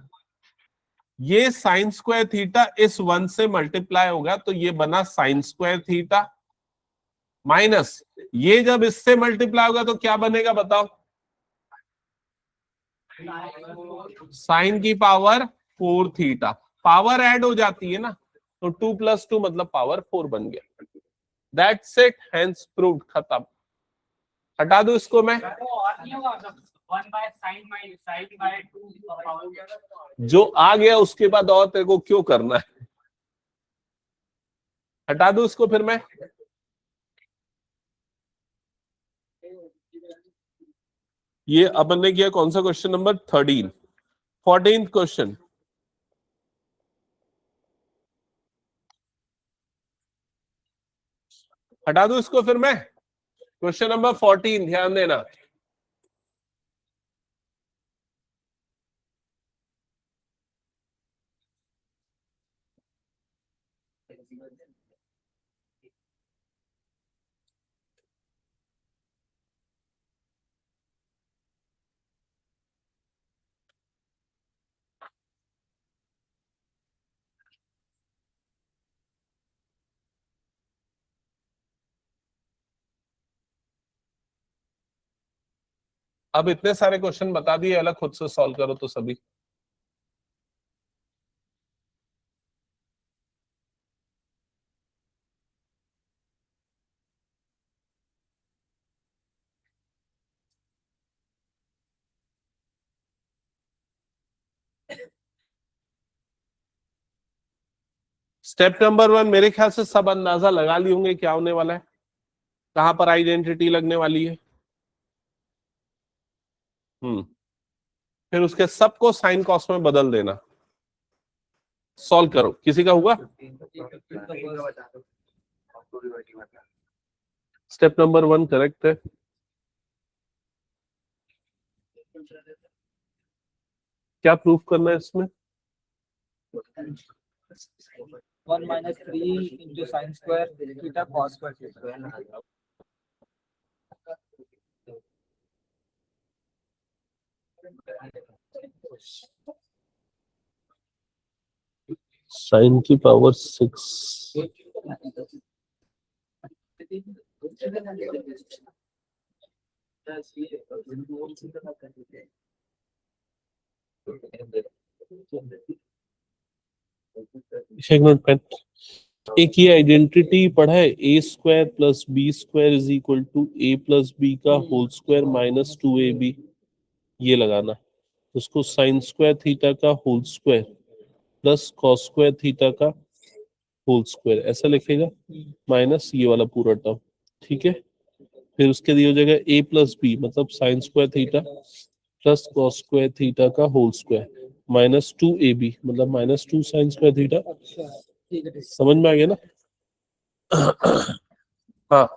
ये साइन स्क्वायर थीटा इस 1 से मल्टीप्लाई होगा तो ये बना साइन स्क्वायर थीटा, माइनस ये जब इससे मल्टीप्लाई होगा तो क्या बनेगा बताओ, साइन की पावर 4 थीटा, पावर ऐड हो जाती है ना, तो 2 + 2 मतलब पावर 4 बन गया। दैट्स इट, हेंस प्रूव्ड, खत्म। हटा दो इसको मैं, जो आ गया उसके बाद और तेरे को क्यों करना है, हटा दो इसको फिर मैं। ये अपन ने किया कौन सा क्वेश्चन नंबर 13, 14th क्वेश्चन, हटा दो इसको फिर मैं, क्वेश्चन नंबर 14 ध्यान देना। अब इतने सारे क्वेश्चन बता दिए, अलग खुद से सॉल्व करो तो सभी। स्टेप नंबर 1 मेरे ख्याल से सब अंदाजा लगा लिए होंगे क्या होने वाला है, कहां पर आइडेंटिटी लगने वाली है। फिर उसके सबको साइन कॉस में बदल देना, सॉल्व करो। किसी का हुआ, स्टेप नंबर 1 करेक्ट है। क्या प्रूफ करना है इसमें, 1 minus 3 into sin square theta cos square theta. Sine की पावर 6, एक मिनट पेन, एक ये आइडेंटिटी पढ़ा है, a square plus b square is equal to a plus b का होल स्क्वायर माइनस 2ab, ये लगाना, उसको साइन स्क्वायर थीटा का whole square plus cos square theta का होल स्क्वायर ऐसा लिखेगा, माइनस ये वाला पूरा टर्म, ठीक है। फिर उसके दिए हो जाएगा a प्लस बी मतलब sine square theta plus cos square theta का होल स्क्वायर माइनस 2ab, मतलब माइनस 2 साइन स्क्वायर थीटा। अच्छा ठीक है। समझ में आ गया ना? हाँ,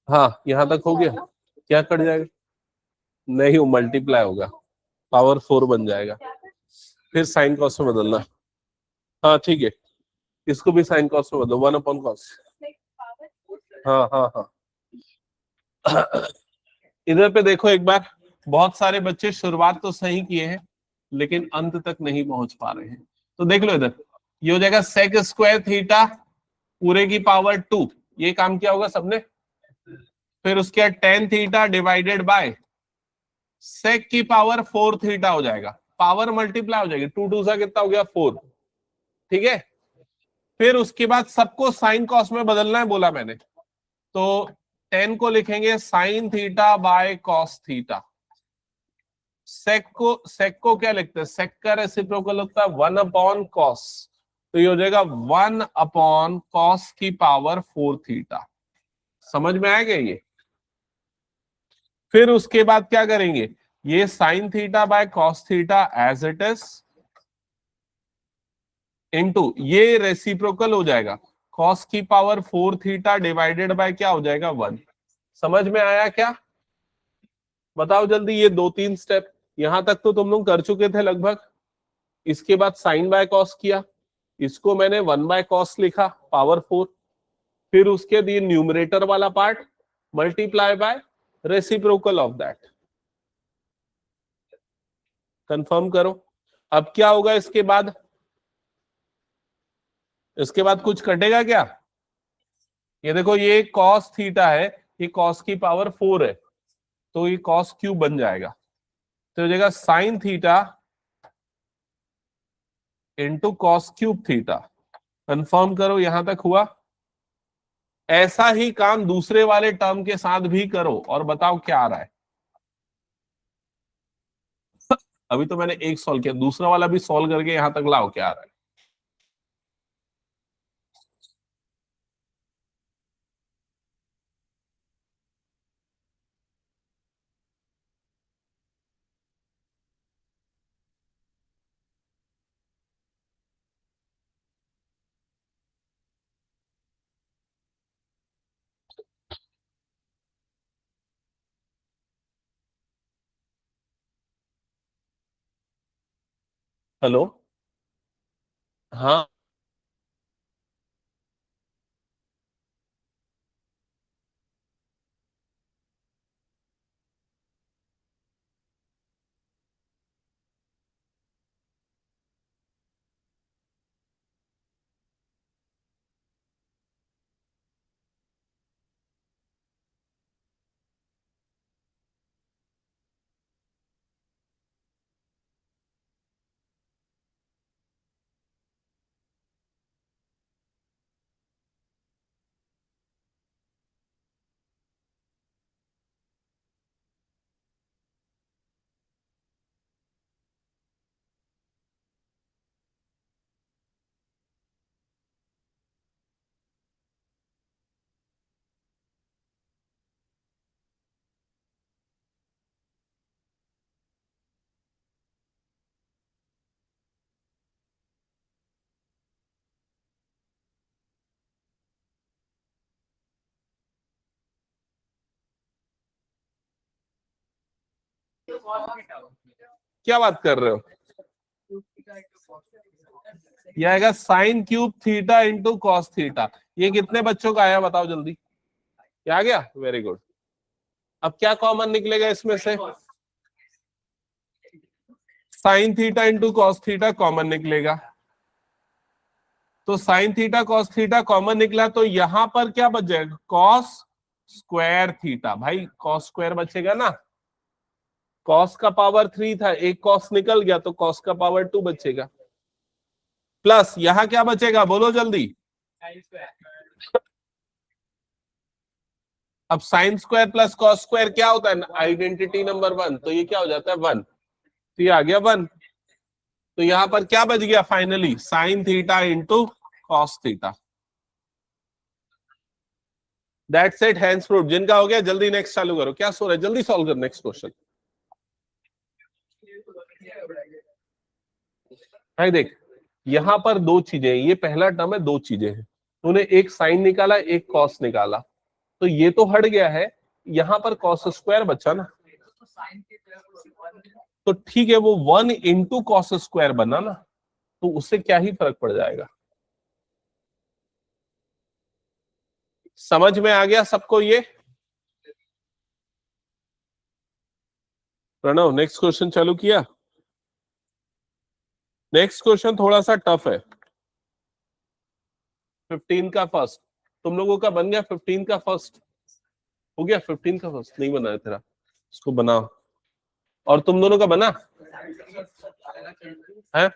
हाँ, यहाँ तक हो गया। क्या कट जाएगा? नहीं, वो मल्टीप्लाई होगा, पावर 4 बन जाएगा, फिर साइन कॉस में बदलना। हाँ ठीक है, इसको भी साइन कॉस में बदलो, 1/cos। हाँ हाँ हाँ। इधर पे देखो एक बार, बहुत सारे बच्चे शुरुआत तो सही किए हैं लेकिन अंत तक नहीं पहुंच पा रहे हैं। तो देख लो इधर, ये हो जाएगा सेक स्क्वायर थीटा पूरे की पावर 2, ये काम किया होगा सबने। फिर उसके बाद tan theta divided by sec की पावर 4 थीटा हो जाएगा, पावर मल्टीप्लाई हो जाएगी, 2 2 सा कितना हो गया 4। ठीक है, फिर उसके बाद सबको साइन कॉस में बदलना है बोला मैंने, तो 10 को लिखेंगे sine theta by cos theta. Sec को क्या लिखते हैं? सेक का रेसिप्रोकल होता है 1/cos, तो ये हो जाएगा 1/cos की पावर 4 थीटा। समझ में आएगा ये? फिर उसके बाद क्या करेंगे, ये sine theta by cos theta as it is into ये रेसिप्रोकल हो जाएगा कॉस की पावर 4 थीटा डिवाइडेड बाय क्या हो जाएगा 1। समझ में आया क्या? बताओ जल्दी, ये 2-3 स्टेप यहां तक तो तुम लोग कर चुके थे लगभग। इसके बाद साइन बाय कॉस किया, इसको मैंने 1/cos लिखा पावर 4, फिर उसके लिए न्यूमरेटर वाला part multiply by reciprocal of that. Confirm करो। अब क्या होगा इसके बाद? इसके बाद कुछ कटेगा क्या? ये देखो, ये cos थीटा है, ये cos की पावर 4 है, तो ये cos क्यूब बन जाएगा, तो हो जाएगा sine theta into cos cube theta. Confirm करो यहां तक हुआ? ऐसा ही काम दूसरे वाले टर्म के साथ भी करो और बताओ क्या आ रहा है। अभी तो मैंने एक सॉल्व किया, दूसरा वाला भी सॉल्व करके यहां तक लाओ क्या आ रहा है। हेलो, हाँ क्या बात कर रहे हो? ये आएगा sine cube theta into cos theta. ये कितने बच्चों का आया बताओ जल्दी? क्या आ गया? Very good. अब क्या कॉमन निकलेगा इसमें से? Sine theta into cos theta common निकलेगा, तो sine theta cos theta common निकला, तो यहां पर क्या बच जाएगा? Cos square theta. भाई कॉस स्क्वायर बचेगा ना, कॉस का पावर 3 था, एक कॉस निकल गया तो कॉस का पावर 2 बचेगा, प्लस यहां क्या बचेगा बोलो जल्दी? अब sine square plus cos square क्या होता है? आइडेंटिटी नंबर 1, तो ये क्या हो जाता है 1, तो ये आ गया 1। तो यहां पर क्या बच गया finally? Sine theta into cos theta. That's it, hands proof. जिनका हो गया जल्दी नेक्स्ट चालू करो, क्या सो रहा है, जल्दी सॉल्व कर नेक्स्ट क्वेश्चन। भाई देख, यहां पर दो चीजें हैं, ये पहला टर्म है, दो चीजें हैं। तूने एक साइन निकाला, एक कॉस निकाला, तो ये तो हट गया है, यहां पर कॉस स्क्वायर बचा ना, तो ठीक है, वो 1 इंटू कॉस स्क्वायर बना ना, तो उससे क्या ही फर्क पड़ जाएगा। समझ में आ गया सबको ये? प्रणव नेक्स्ट क्वेश्चन चालू किया। नेक्स्ट क्वेश्चन थोड़ा सा टफ है, 15 का फर्स्ट। तुम लोगों का बन गया 15 का फर्स्ट? हो गया 15 का फर्स्ट? नहीं बना है तेरा, इसको बनाओ। और तुम दोनों का बना है?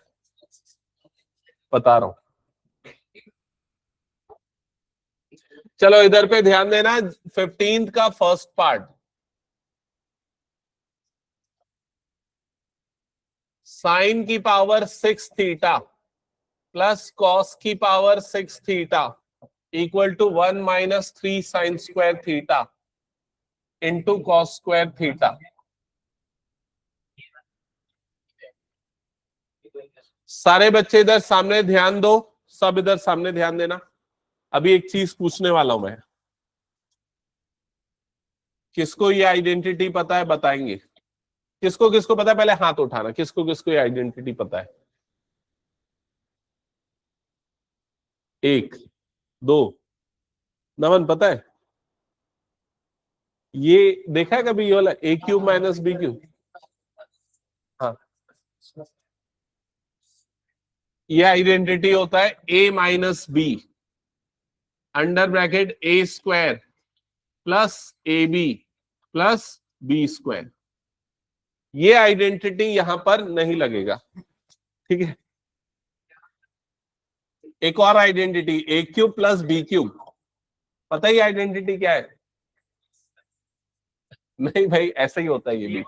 बता रहा हूं, चलो इधर पे ध्यान देना। 15 का फर्स्ट पार्ट, साइन की पावर 6 थीटा प्लस कॉस की power 6 theta equal to 1 minus 3 sine square theta into cos square theta. सारे बच्चे इधर सामने ध्यान दो, सब इधर सामने ध्यान देना। अभी एक चीज पूछने वाला हूं मैं, किसको ये आइडेंटिटी पता है बताएंगे? किसको किसको पता है, पहले हाथ उठाना, किसको किसको ये आइडेंटिटी पता है? 1 2, नमन पता है? ये देखा है कभी ये वाला a cube minus b cube? हाँ, ये आइडेंटिटी होता है a minus b under bracket a square plus a b plus b square. ये आइडेंटिटी यहां पर नहीं लगेगा, ठीक है? एक और identity a cube plus b cube, पता ही आइडेंटिटी क्या है? नहीं भाई, ऐसा ही होता है ये भी,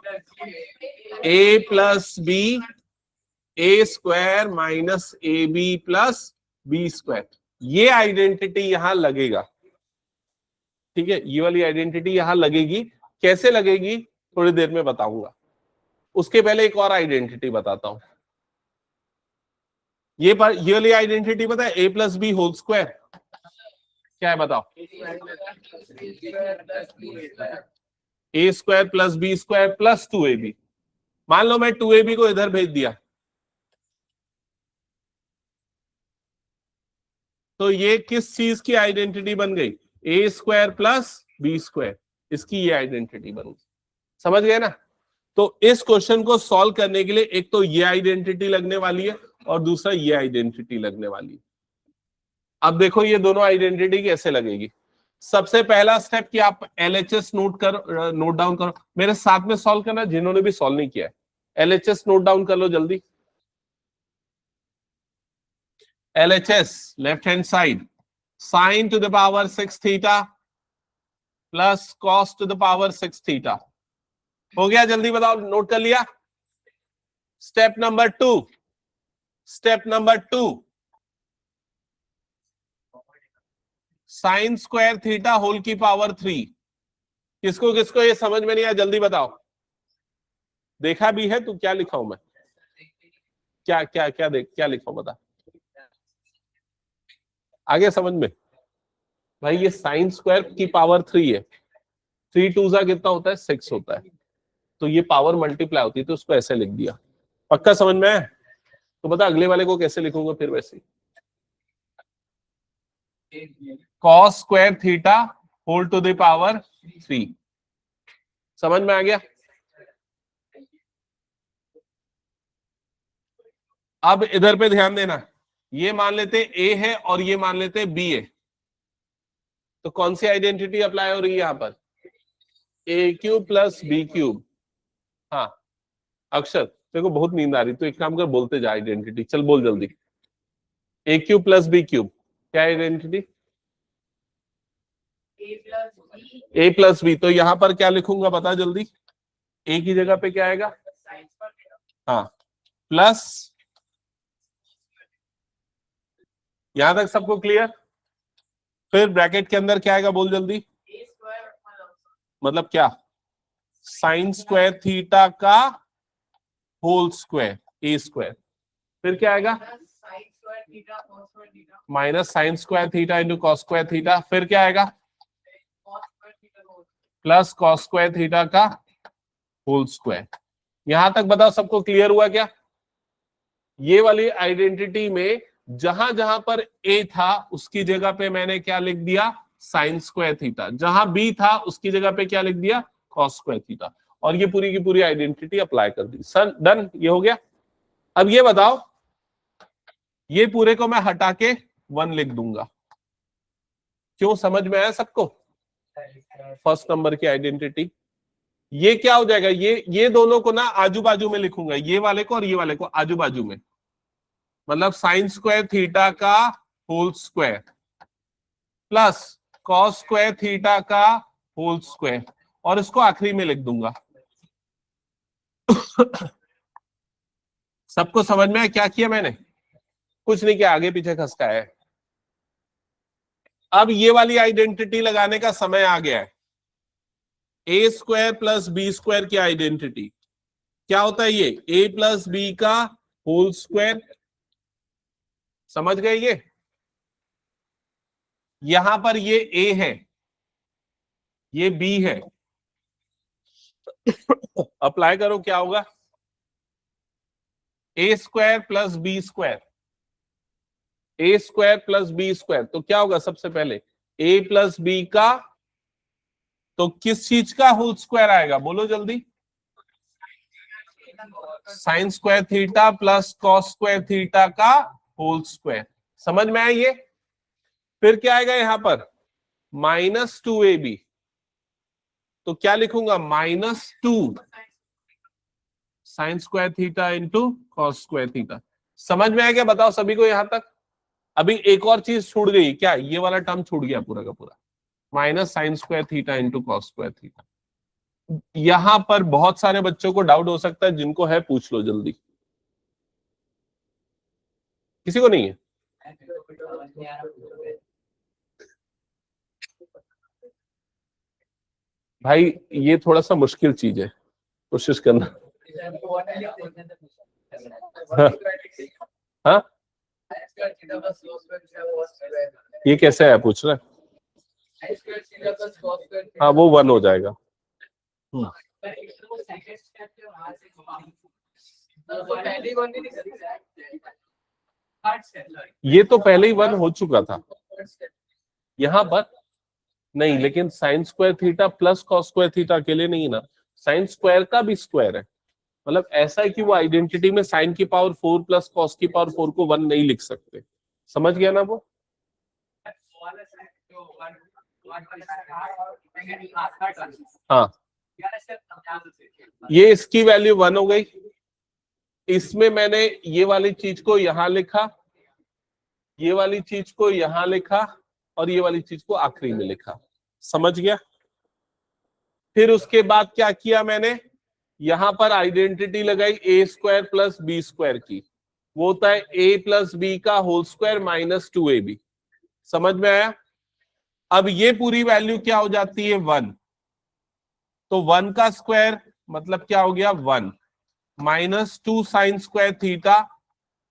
a plus b a square minus a b plus b square. ये आइडेंटिटी यहां लगेगा, ठीक है? ये वाली आइडेंटिटी यहां लगेगी। कैसे लगेगी थोड़ी देर में बताऊंगा, उसके पहले एक और आइडेंटिटी बताता हूं। ये वाली आइडेंटिटी पता है, a plus b whole square क्या है बताओ? A square plus b square plus 2ab। मान लो मैं 2ab को इधर भेज दिया, तो ये किस चीज की आइडेंटिटी बन गई? ए स्क्वायर प्लस बी स्क्वायर, इसकी ये आइडेंटिटी बन गई। समझ गए ना? तो इस क्वेश्चन को सॉल्व करने के लिए एक तो ये आइडेंटिटी लगने वाली है और दूसरा ये आइडेंटिटी लगने वाली है। अब देखो ये दोनों आइडेंटिटी कैसे लगेगी। सबसे पहला स्टेप कि आप LHS नोट डाउन करो, मेरे साथ में सॉल्व करना जिन्होंने भी सॉल्व नहीं किया है। LHS नोट डाउन कर लो जल्दी। LHS left hand side, sine to the power 6 theta plus cos to the power 6 theta. हो गया? जल्दी बताओ, नोट कर लिया? Step number 2, sine square theta whole की पावर 3। किसको किसको ये समझ में नहीं आया जल्दी बताओ? देखा भी है तो क्या लिखा हूं मैं? क्या क्या क्या देख क्या लिखा हूं बता? आगे समझ में? भाई ये साइन स्क्वायर की पावर 3 है, 3 2 कितना होता है? 6 होता है, तो ये पावर मल्टीप्लाई होती है, तो उसको ऐसे लिख दिया। पक्का समझ में है? तो बता अगले वाले को कैसे लिखूंगा फिर? वैसे cos square theta whole to the power 3। समझ में आ गया? अब इधर पे ध्यान देना, ये मान लेते ए है और ये मान लेते बी है, तो कौन सी आइडेंटिटी अप्लाई हो रही है यहां पर? ए क्यूब प्लस बी क्यूब। हाँ अक्षर, तेरे को बहुत नींद आ रही, तो एक काम कर, बोलते जा आइडेंटिटी, चल बोल जल्दी। ए क्यूब प्लस बी क्यूब क्या आइडेंटिटी? ए प्लस बी। तो यहां पर क्या लिखूंगा बता जल्दी? ए की जगह पे क्या आएगा? हाँ, प्लस, यहां तक सबको क्लियर? फिर ब्रैकेट के अंदर क्या आएगा बोल जल्दी? मतलब क्या, साइन स्क्वायर थीटा का होल स्क्वायर ए स्क्वायर, फिर क्या आएगा minus sine square theta into cos square theta, फिर क्या आएगा प्लस कॉस स्क्वायर थीटा का होल स्क्वायर। यहां तक बताओ सबको क्लियर हुआ क्या? ये वाली आइडेंटिटी में जहां जहां पर ए था उसकी जगह पे मैंने क्या लिख दिया, साइन स्क्वायर थीटा, जहां बी था उसकी जगह पे क्या लिख दिया, कॉस स्क्वायर थीटा, और ये पूरी की पूरी आइडेंटिटी अप्लाई कर दी। सर डन, ये हो गया। अब ये बताओ, ये पूरे को मैं हटा के 1 लिख दूंगा, क्यों, समझ में आया सबको? फर्स्ट नंबर की आइडेंटिटी, ये क्या हो जाएगा, ये दोनों को ना आजू बाजू में लिखूंगा, ये वाले को और ये वाले को आजू बाजू में, मतलब साइन स्क्वायर थीटा का whole square plus cos square theta का होल स्क्वायर, और इसको आखिरी में लिख दूंगा। सबको समझ में आया क्या किया मैंने? कुछ नहीं किया, आगे पीछे खसका है। अब ये वाली आइडेंटिटी लगाने का समय आ गया है। A square plus b square की आइडेंटिटी क्या होता है, ये ए प्लस बी का होल स्क्वायर, समझ गए? ये यहां पर ये ए है, ये बी है, अप्लाई करो क्या होगा, ए स्क्वायर प्लस बी स्क्वायर, ए स्क्वायर प्लस बी स्क्वायर, तो क्या होगा सबसे पहले ए प्लस बी का, तो किस चीज का होल स्क्वायर आएगा, बोलो जल्दी, sign square theta plus cos square theta का होल स्क्वायर, समझ में आया ये? फिर क्या आएगा यहां पर -2ab, तो क्या लिखूंगा -2 sine square theta into cos square theta. समझ में आया क्या, बताओ सभी को यहां तक? अभी एक और चीज छूट गई क्या, ये वाला टर्म छूट गया पूरा का पूरा, minus sine square theta into cos square theta. यहां पर बहुत सारे बच्चों को डाउट हो सकता है, जिनको है पूछ लो जल्दी, किसी को नहीं है? भाई ये थोड़ा सा मुश्किल चीज है, कोशिश करना। हाँ ये कैसे है पूछ रहा है? हाँ वो 1 हो जाएगा। ये तो पहले ही 1 हो चुका था यहां पर, नहीं लेकिन sign square theta plus cos square theta अकेले नहीं ना, साइन स्क्वायर का भी स्क्वायर है, मतलब ऐसा है कि वो आइडेंटिटी में साइन की पावर 4 प्लस कॉस की पावर 4 को 1 नहीं लिख सकते, समझ गया ना वो? हाँ ये इसकी वैल्यू 1 हो गई, इसमें मैंने ये वाली चीज को यहां लिखा, ये वाली चीज को यहां लिखा, और ये वाली चीज को आखिरी में लिखा, समझ गया? फिर उसके बाद क्या किया मैंने, यहां पर आइडेंटिटी लगाई ए स्क्वायर प्लस बी स्क्वायर की, वो होता है ए प्लस बी का होल स्क्वायर -2ab, समझ में आया? अब ये पूरी वैल्यू क्या हो जाती है 1, तो 1 का स्क्वायर मतलब क्या हो गया 1, -2 sine square theta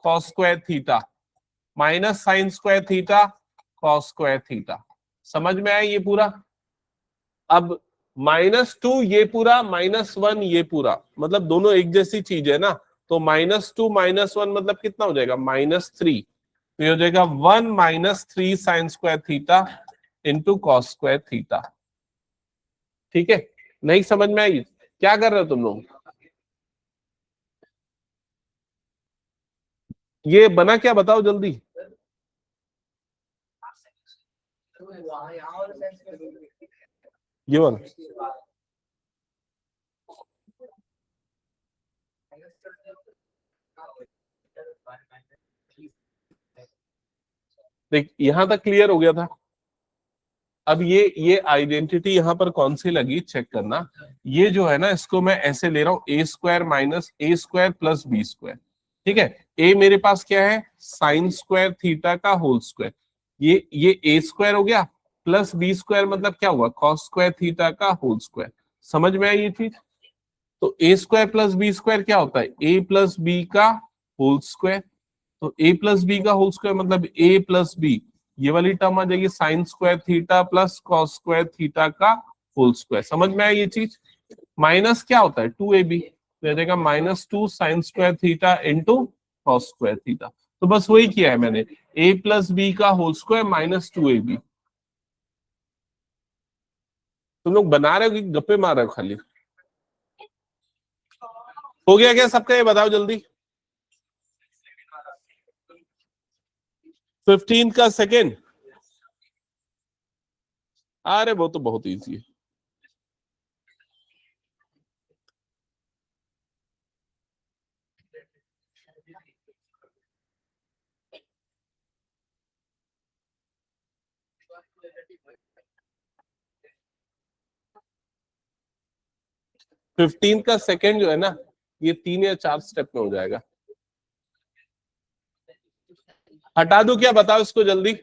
cos square theta minus sine square theta cos square theta, समझ में आया ये पूरा? अब -2 ये पूरा, -1 ये पूरा, मतलब दोनों एक जैसी चीज है ना, तो -2 -1 मतलब कितना हो जाएगा -3, तो ये हो जाएगा 1 - 3 sine square theta into cos square theta. ठीक है, नहीं समझ में आई? क्या कर रहे हो तुम लोग? ये बना क्या बताओ जल्दी? ये वाला देख, यहां तक क्लियर हो गया था। अब ये आइडेंटिटी यहां पर कौन सी लगी चेक करना, ये जो है ना इसको मैं ऐसे ले रहा हूं ए स्क्वायर माइनस ए स्क्वायर प्लस बी स्क्वायर, ठीक है? ए मेरे पास क्या है, साइन स्क्वायर थीटा का होल स्क्वायर, ये ए स्क्वायर हो गया प्लस बी स्क्वायर मतलब क्या हुआ, कॉस स्क्वायर थीटा का होल स्क्वायर। समझ में आई ये चीज? तो ए स्क्वायर प्लस बी स्क्वायर क्या होता है, ए प्लस बी का होल स्क्वायर। तो ए प्लस बी का होल स्क्वायर मतलब ए प्लस बी, ये वाली टर्म आ जाएगी sign square theta plus cos square theta का होल स्क्वायर। समझ में आई ये चीज? माइनस क्या होता है, 2ab, तो जाएगा -2 sine square theta into cos square theta. तो बस वही किया है मैंने, a प्लस बी का होल स्क्वायर -2ab। तुम लोग बना रहे हो कि गप्पे मार रहे हो खाली? हो गया क्या सबका, ये बताओ जल्दी। 15 का सेकेंड, अरे वो तो बहुत इजी है। फिफ्टीन का सेकेंड जो है ना, ये 3 या 4 स्टेप में हो जाएगा। हटा दूं क्या, बताओ इसको जल्दी।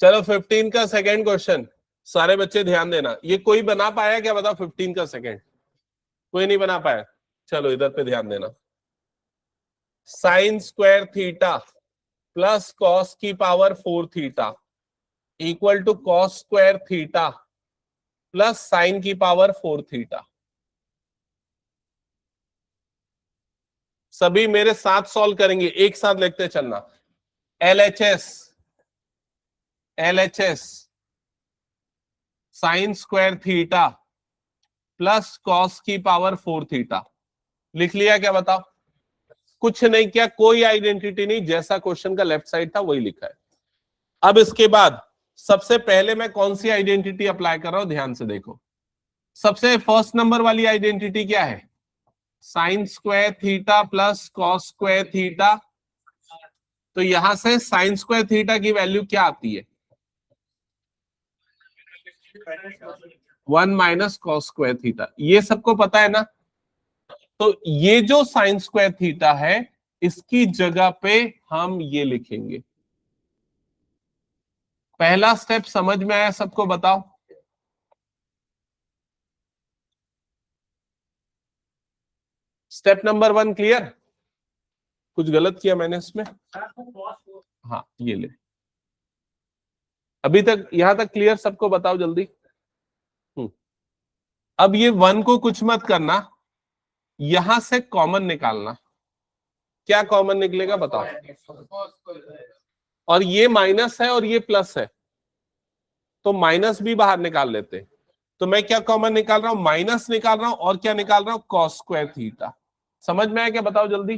चलो 15 का सेकेंड क्वेश्चन, सारे बच्चे ध्यान देना। ये कोई बना पाया क्या, बताओ 15 का सेकेंड? कोई नहीं बना पाया? चलो इधर पे ध्यान देना। Sine square theta plus cos की power 4 theta equal to cos square theta plus sine की पावर 4 थीटा। सभी मेरे साथ सॉल्व करेंगे, एक साथ लिखते चलना। LHS sign square theta plus cos की पावर 4 थीटा। लिख लिया क्या, बताओ? कुछ नहीं किया, कोई आइडेंटिटी नहीं, जैसा क्वेश्चन का लेफ्ट साइड था वही लिखा है। अब इसके बाद सबसे पहले मैं कौन सी आइडेंटिटी अप्लाई कर रहा हूं, ध्यान से देखो। सबसे फर्स्ट नंबर वाली आइडेंटिटी क्या है, sign square theta plus cos square theta. तो यहां से साइन स्क्वायर थीटा की वैल्यू क्या आती है, 1 माइनस कॉस स्क्वायर थीटा। ये सबको पता है ना? तो ये जो साइन स्क्वायर थीटा है, इसकी जगह पे हम ये लिखेंगे। पहला स्टेप समझ में आया सबको, बताओ? Step number 1 clear? कुछ गलत किया मैंने इसमें? हाँ ये ले, अभी तक यहां तक क्लियर सबको, बताओ जल्दी। अब ये 1 को कुछ मत करना, यहां से कॉमन निकालना। क्या कॉमन निकलेगा बताओ? और ये माइनस है और ये प्लस है, तो माइनस भी बाहर निकाल लेते। तो मैं क्या कॉमन निकाल रहा हूं, माइनस निकाल रहा हूं, और क्या निकाल रहा हूं, कॉस स्क्वायर थीटा। समझ में आया क्या, बताओ जल्दी।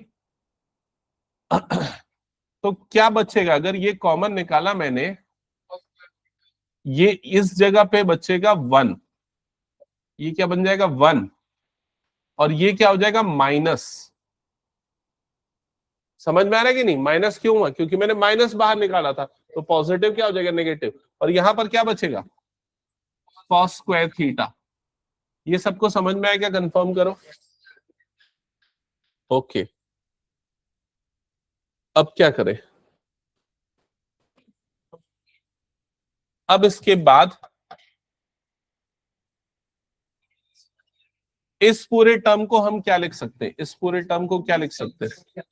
तो क्या बचेगा, अगर ये कॉमन निकाला मैंने, ये इस जगह पे बचेगा 1, ये क्या बन जाएगा 1, और ये क्या हो जाएगा माइनस। समझ में आ रहा है कि नहीं? माइनस क्यों हुआ, क्योंकि मैंने माइनस बाहर निकाला था, तो पॉजिटिव क्या हो जाएगा, नेगेटिव। और यहां पर क्या बचेगा, कॉस स्क्वायर थीटा। ये सबको समझ में आया क्या, कंफर्म करो। ओके, अब क्या करें? अब इसके बाद इस पूरे टर्म को हम क्या लिख सकते हैं, इस पूरे टर्म को क्या लिख सकते हैं?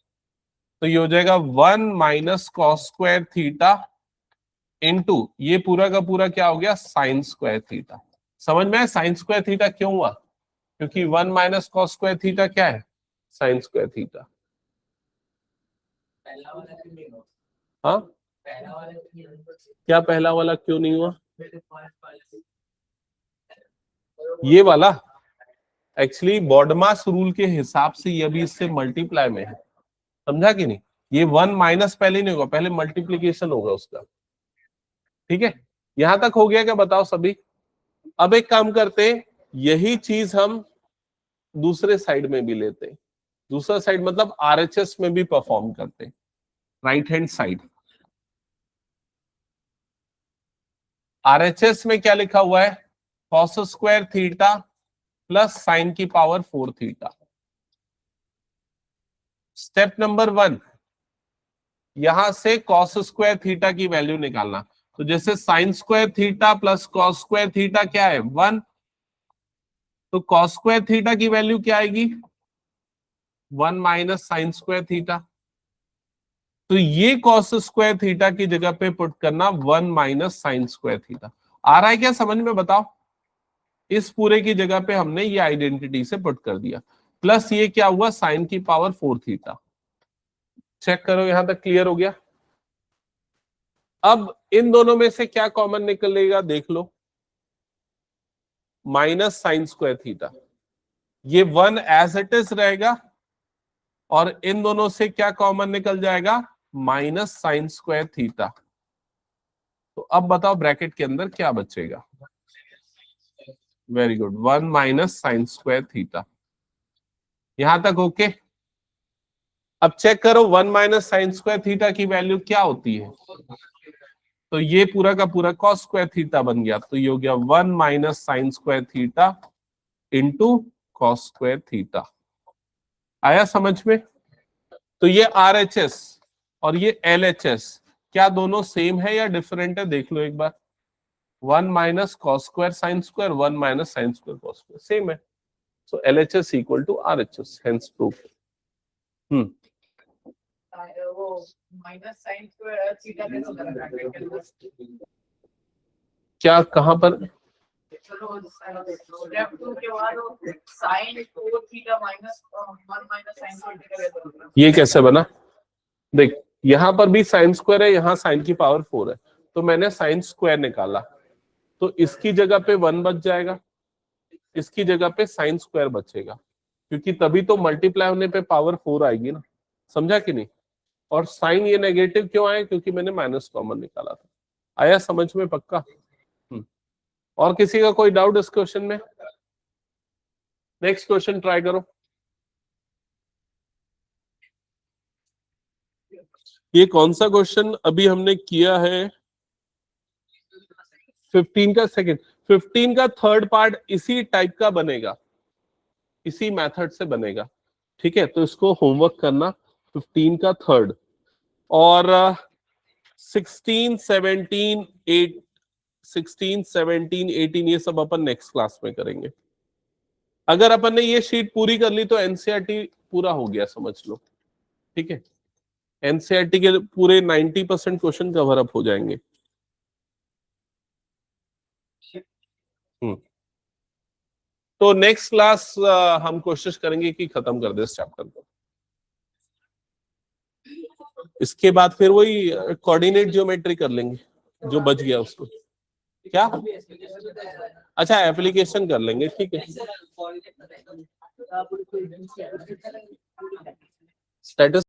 तो ये हो जाएगा 1 minus cos square theta into ये पूरा का पूरा क्या हो गया, साइन स्क्वायर थीटा। समझ में है साइन स्क्वायर थीटा क्यों हुआ, क्योंकि 1 माइनस कॉस स्क्वायर थीटा क्या है, साइन स्क्वायर थीटा। हाँ, क्या पहला वाला क्यों नहीं हुआ, ये वाला एक्चुअली बॉडमास रूल के हिसाब से ये भी इससे मल्टीप्लाई में है, समझा कि नहीं? ये 1 माइनस पहले नहीं होगा, पहले मल्टीप्लीकेशन होगा उसका। ठीक है, यहां तक हो गया क्या, बताओ सभी? अब एक काम करते हैं, यही चीज हम दूसरे साइड में भी लेते हैं। दूसरा साइड मतलब आरएचएस में भी परफॉर्म करते हैं, राइट हैंड साइड। आरएचएस में क्या लिखा हुआ है, cos square theta plus sine की पावर 4 थीटा। स्टेप नंबर 1, यहां से कॉस स्क्वायर थीटा की वैल्यू निकालना। तो जैसे sign square theta plus cos square theta क्या है 1, तो कॉस स्क्वायर थीटा की वैल्यू क्या आएगी 1 माइनस साइन स्क्वायर थीटा। तो ये कॉस स्क्वायर थीटा की जगह पे पुट करना 1 माइनस साइन स्क्वायर थीटा। आ रहा है क्या समझ में, बताओ। इस पूरे की जगह पे हमने ये आइडेंटिटी से पुट कर दिया, प्लस ये क्या हुआ साइन की पावर 4 थीटा। चेक करो यहां तक क्लियर हो गया। अब इन दोनों में से क्या कॉमन निकलेगा देख लो, माइनस साइन स्क्वायर थीटा। ये 1 एज इट इज रहेगा और इन दोनों से क्या कॉमन निकल जाएगा माइनस साइन स्क्वायर थीटा। तो अब बताओ ब्रैकेट के अंदर क्या बचेगा। Very good, 1 minus sine square theta. यहां तक ओके। अब चेक करो 1 माइनस साइन स्क्वायर थीटा की वैल्यू क्या होती है। तो ये पूरा का पूरा कॉस स्क्वायर थीटा बन गया। तो ये हो गया 1 minus sine square theta into cos square theta. आया समझ में। तो ये RHS और ये LHS क्या दोनों सेम है या डिफरेंट है देख लो एक बार। 1 minus cos square sine square, 1 minus sine square cos square, same है। So LHS equal to RHS, hence proof. वो माइनस साइन स्क्वायर थीटा कैसे करेंगे? क्या कहां पर चलो स्टेप 2 के बाद sine 4 theta minus 1 minus sine square theta कैसे होगा? ये कैसे बना, देख यहां पर भी साइन स्क्वायर है, यहां साइन की पावर 4 है, तो मैंने साइन स्क्वायर निकाला, तो इसकी जगह पे 1 बच जाएगा, इसकी जगह पे साइन स्क्वायर बचेगा, क्योंकि तभी तो मल्टीप्लाई होने पे पावर 4 आएगी ना, समझा कि नहीं। और साइन ये नेगेटिव क्यों आए, क्योंकि मैंने माइनस कॉमन निकाला था। आया समझ में पक्का। और किसी का कोई डाउट इस क्वेश्चन में। नेक्स्ट क्वेश्चन ट्राई करो। ये कौन सा क्वेश्चन अभी हमने किया है 15 का सेकंड, 15 का थर्ड पार्ट इसी टाइप का बनेगा, इसी मेथड से बनेगा। ठीक है, तो इसको होमवर्क करना 15 का थर्ड। और 16, 17, 18 ये सब अपन नेक्स्ट क्लास में करेंगे। अगर अपन ने ये शीट पूरी कर ली तो एनसीईआरटी पूरा हो गया समझ लो। ठीक है, एनसीईआरटी के पूरे 90% क्वेश्चन कवर अप हो जाएंगे। तो नेक्स्ट क्लास हम कोशिश करेंगे कि खत्म कर दे इस चैप्टर को। इसके बाद फिर वही कोऑर्डिनेट ज्योमेट्री कर लेंगे जो बच गया उसको। क्या, अच्छा एप्लीकेशन कर लेंगे, ठीक है। स्टेटस